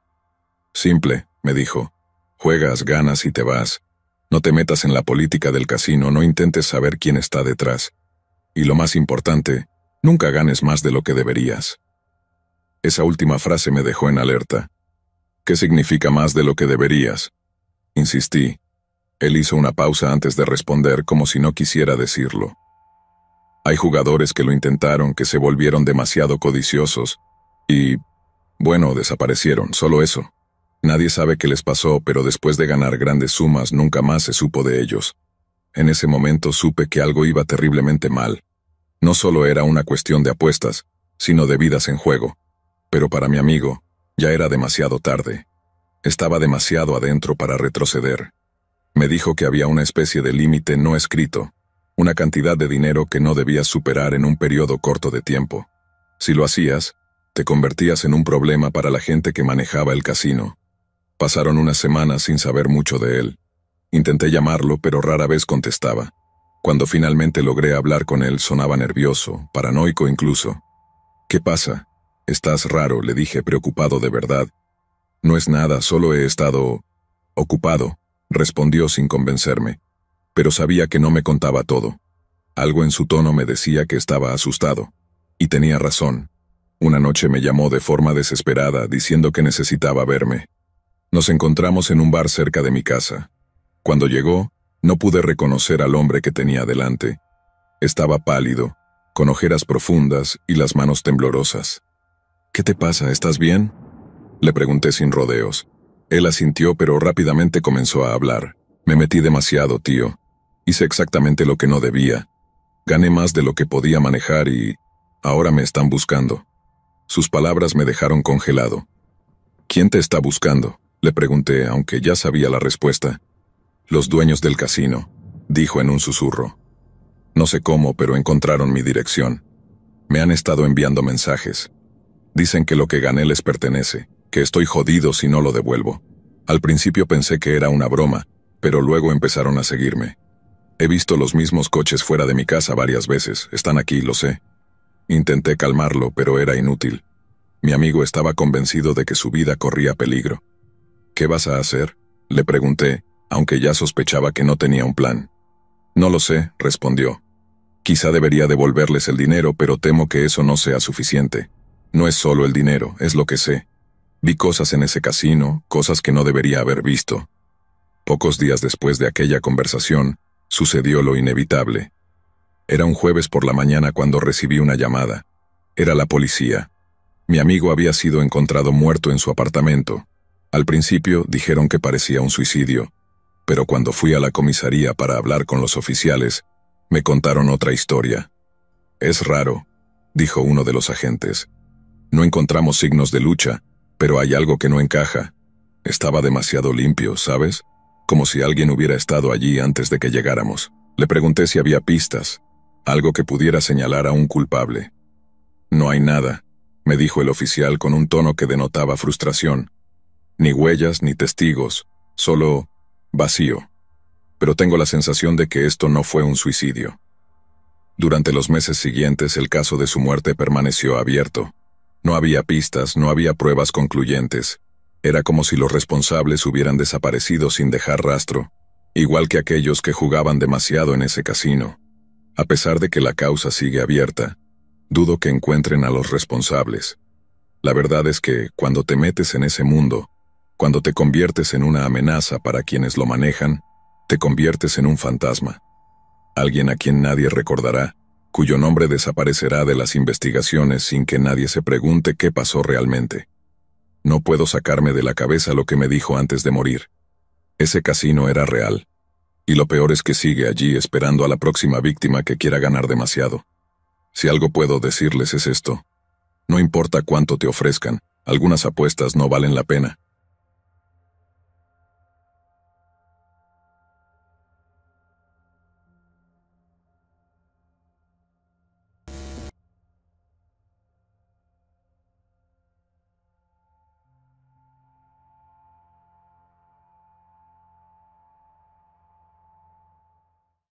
Simple, me dijo. Juegas, ganas y te vas. No te metas en la política del casino, no intentes saber quién está detrás. Y lo más importante, nunca ganes más de lo que deberías. Esa última frase me dejó en alerta. ¿Qué significa más de lo que deberías? Insistí. Él hizo una pausa antes de responder como si no quisiera decirlo. Hay jugadores que lo intentaron, que se volvieron demasiado codiciosos y, bueno, desaparecieron, solo eso. Nadie sabe qué les pasó, pero después de ganar grandes sumas nunca más se supo de ellos. En ese momento supe que algo iba terriblemente mal. No solo era una cuestión de apuestas, sino de vidas en juego. Pero para mi amigo, ya era demasiado tarde. Estaba demasiado adentro para retroceder. Me dijo que había una especie de límite no escrito, una cantidad de dinero que no debías superar en un periodo corto de tiempo. Si lo hacías, te convertías en un problema para la gente que manejaba el casino. Pasaron unas semanas sin saber mucho de él. Intenté llamarlo, pero rara vez contestaba. Cuando finalmente logré hablar con él, sonaba nervioso, paranoico incluso. ¿Qué pasa? Estás raro, le dije, preocupado de verdad. No es nada, solo he estado ocupado, respondió sin convencerme. Pero sabía que no me contaba todo. Algo en su tono me decía que estaba asustado. Y tenía razón. Una noche me llamó de forma desesperada, diciendo que necesitaba verme. Nos encontramos en un bar cerca de mi casa. Cuando llegó, no pude reconocer al hombre que tenía delante. Estaba pálido, con ojeras profundas y las manos temblorosas. ¿Qué te pasa? ¿Estás bien? Le pregunté sin rodeos. Él asintió, pero rápidamente comenzó a hablar. Me metí demasiado, tío. Hice exactamente lo que no debía. Gané más de lo que podía manejar y ahora me están buscando. Sus palabras me dejaron congelado. ¿Quién te está buscando?, le pregunté, aunque ya sabía la respuesta. Los dueños del casino, dijo en un susurro. No sé cómo, pero encontraron mi dirección. Me han estado enviando mensajes. Dicen que lo que gané les pertenece, que estoy jodido si no lo devuelvo. Al principio pensé que era una broma, pero luego empezaron a seguirme. He visto los mismos coches fuera de mi casa varias veces, están aquí, lo sé. Intenté calmarlo, pero era inútil. Mi amigo estaba convencido de que su vida corría peligro. ¿Qué vas a hacer?, le pregunté, aunque ya sospechaba que no tenía un plan. No lo sé, respondió. Quizá debería devolverles el dinero, pero temo que eso no sea suficiente. No es solo el dinero, es lo que sé. Vi cosas en ese casino, cosas que no debería haber visto. Pocos días después de aquella conversación, sucedió lo inevitable. Era un jueves por la mañana cuando recibí una llamada. Era la policía. Mi amigo había sido encontrado muerto en su apartamento. Al principio dijeron que parecía un suicidio, pero cuando fui a la comisaría para hablar con los oficiales, me contaron otra historia. Es raro, dijo uno de los agentes. No encontramos signos de lucha, pero hay algo que no encaja. Estaba demasiado limpio, ¿sabes? Como si alguien hubiera estado allí antes de que llegáramos. Le pregunté si había pistas, algo que pudiera señalar a un culpable. No hay nada, me dijo el oficial con un tono que denotaba frustración. Ni huellas ni testigos, solo vacío. Pero tengo la sensación de que esto no fue un suicidio. Durante los meses siguientes el caso de su muerte permaneció abierto. No había pistas, no había pruebas concluyentes. Era como si los responsables hubieran desaparecido sin dejar rastro, igual que aquellos que jugaban demasiado en ese casino. A pesar de que la causa sigue abierta, dudo que encuentren a los responsables. La verdad es que, cuando te metes en ese mundo, cuando te conviertes en una amenaza para quienes lo manejan, te conviertes en un fantasma. Alguien a quien nadie recordará, cuyo nombre desaparecerá de las investigaciones sin que nadie se pregunte qué pasó realmente. No puedo sacarme de la cabeza lo que me dijo antes de morir. Ese casino era real. Y lo peor es que sigue allí esperando a la próxima víctima que quiera ganar demasiado. Si algo puedo decirles es esto. No importa cuánto te ofrezcan, algunas apuestas no valen la pena.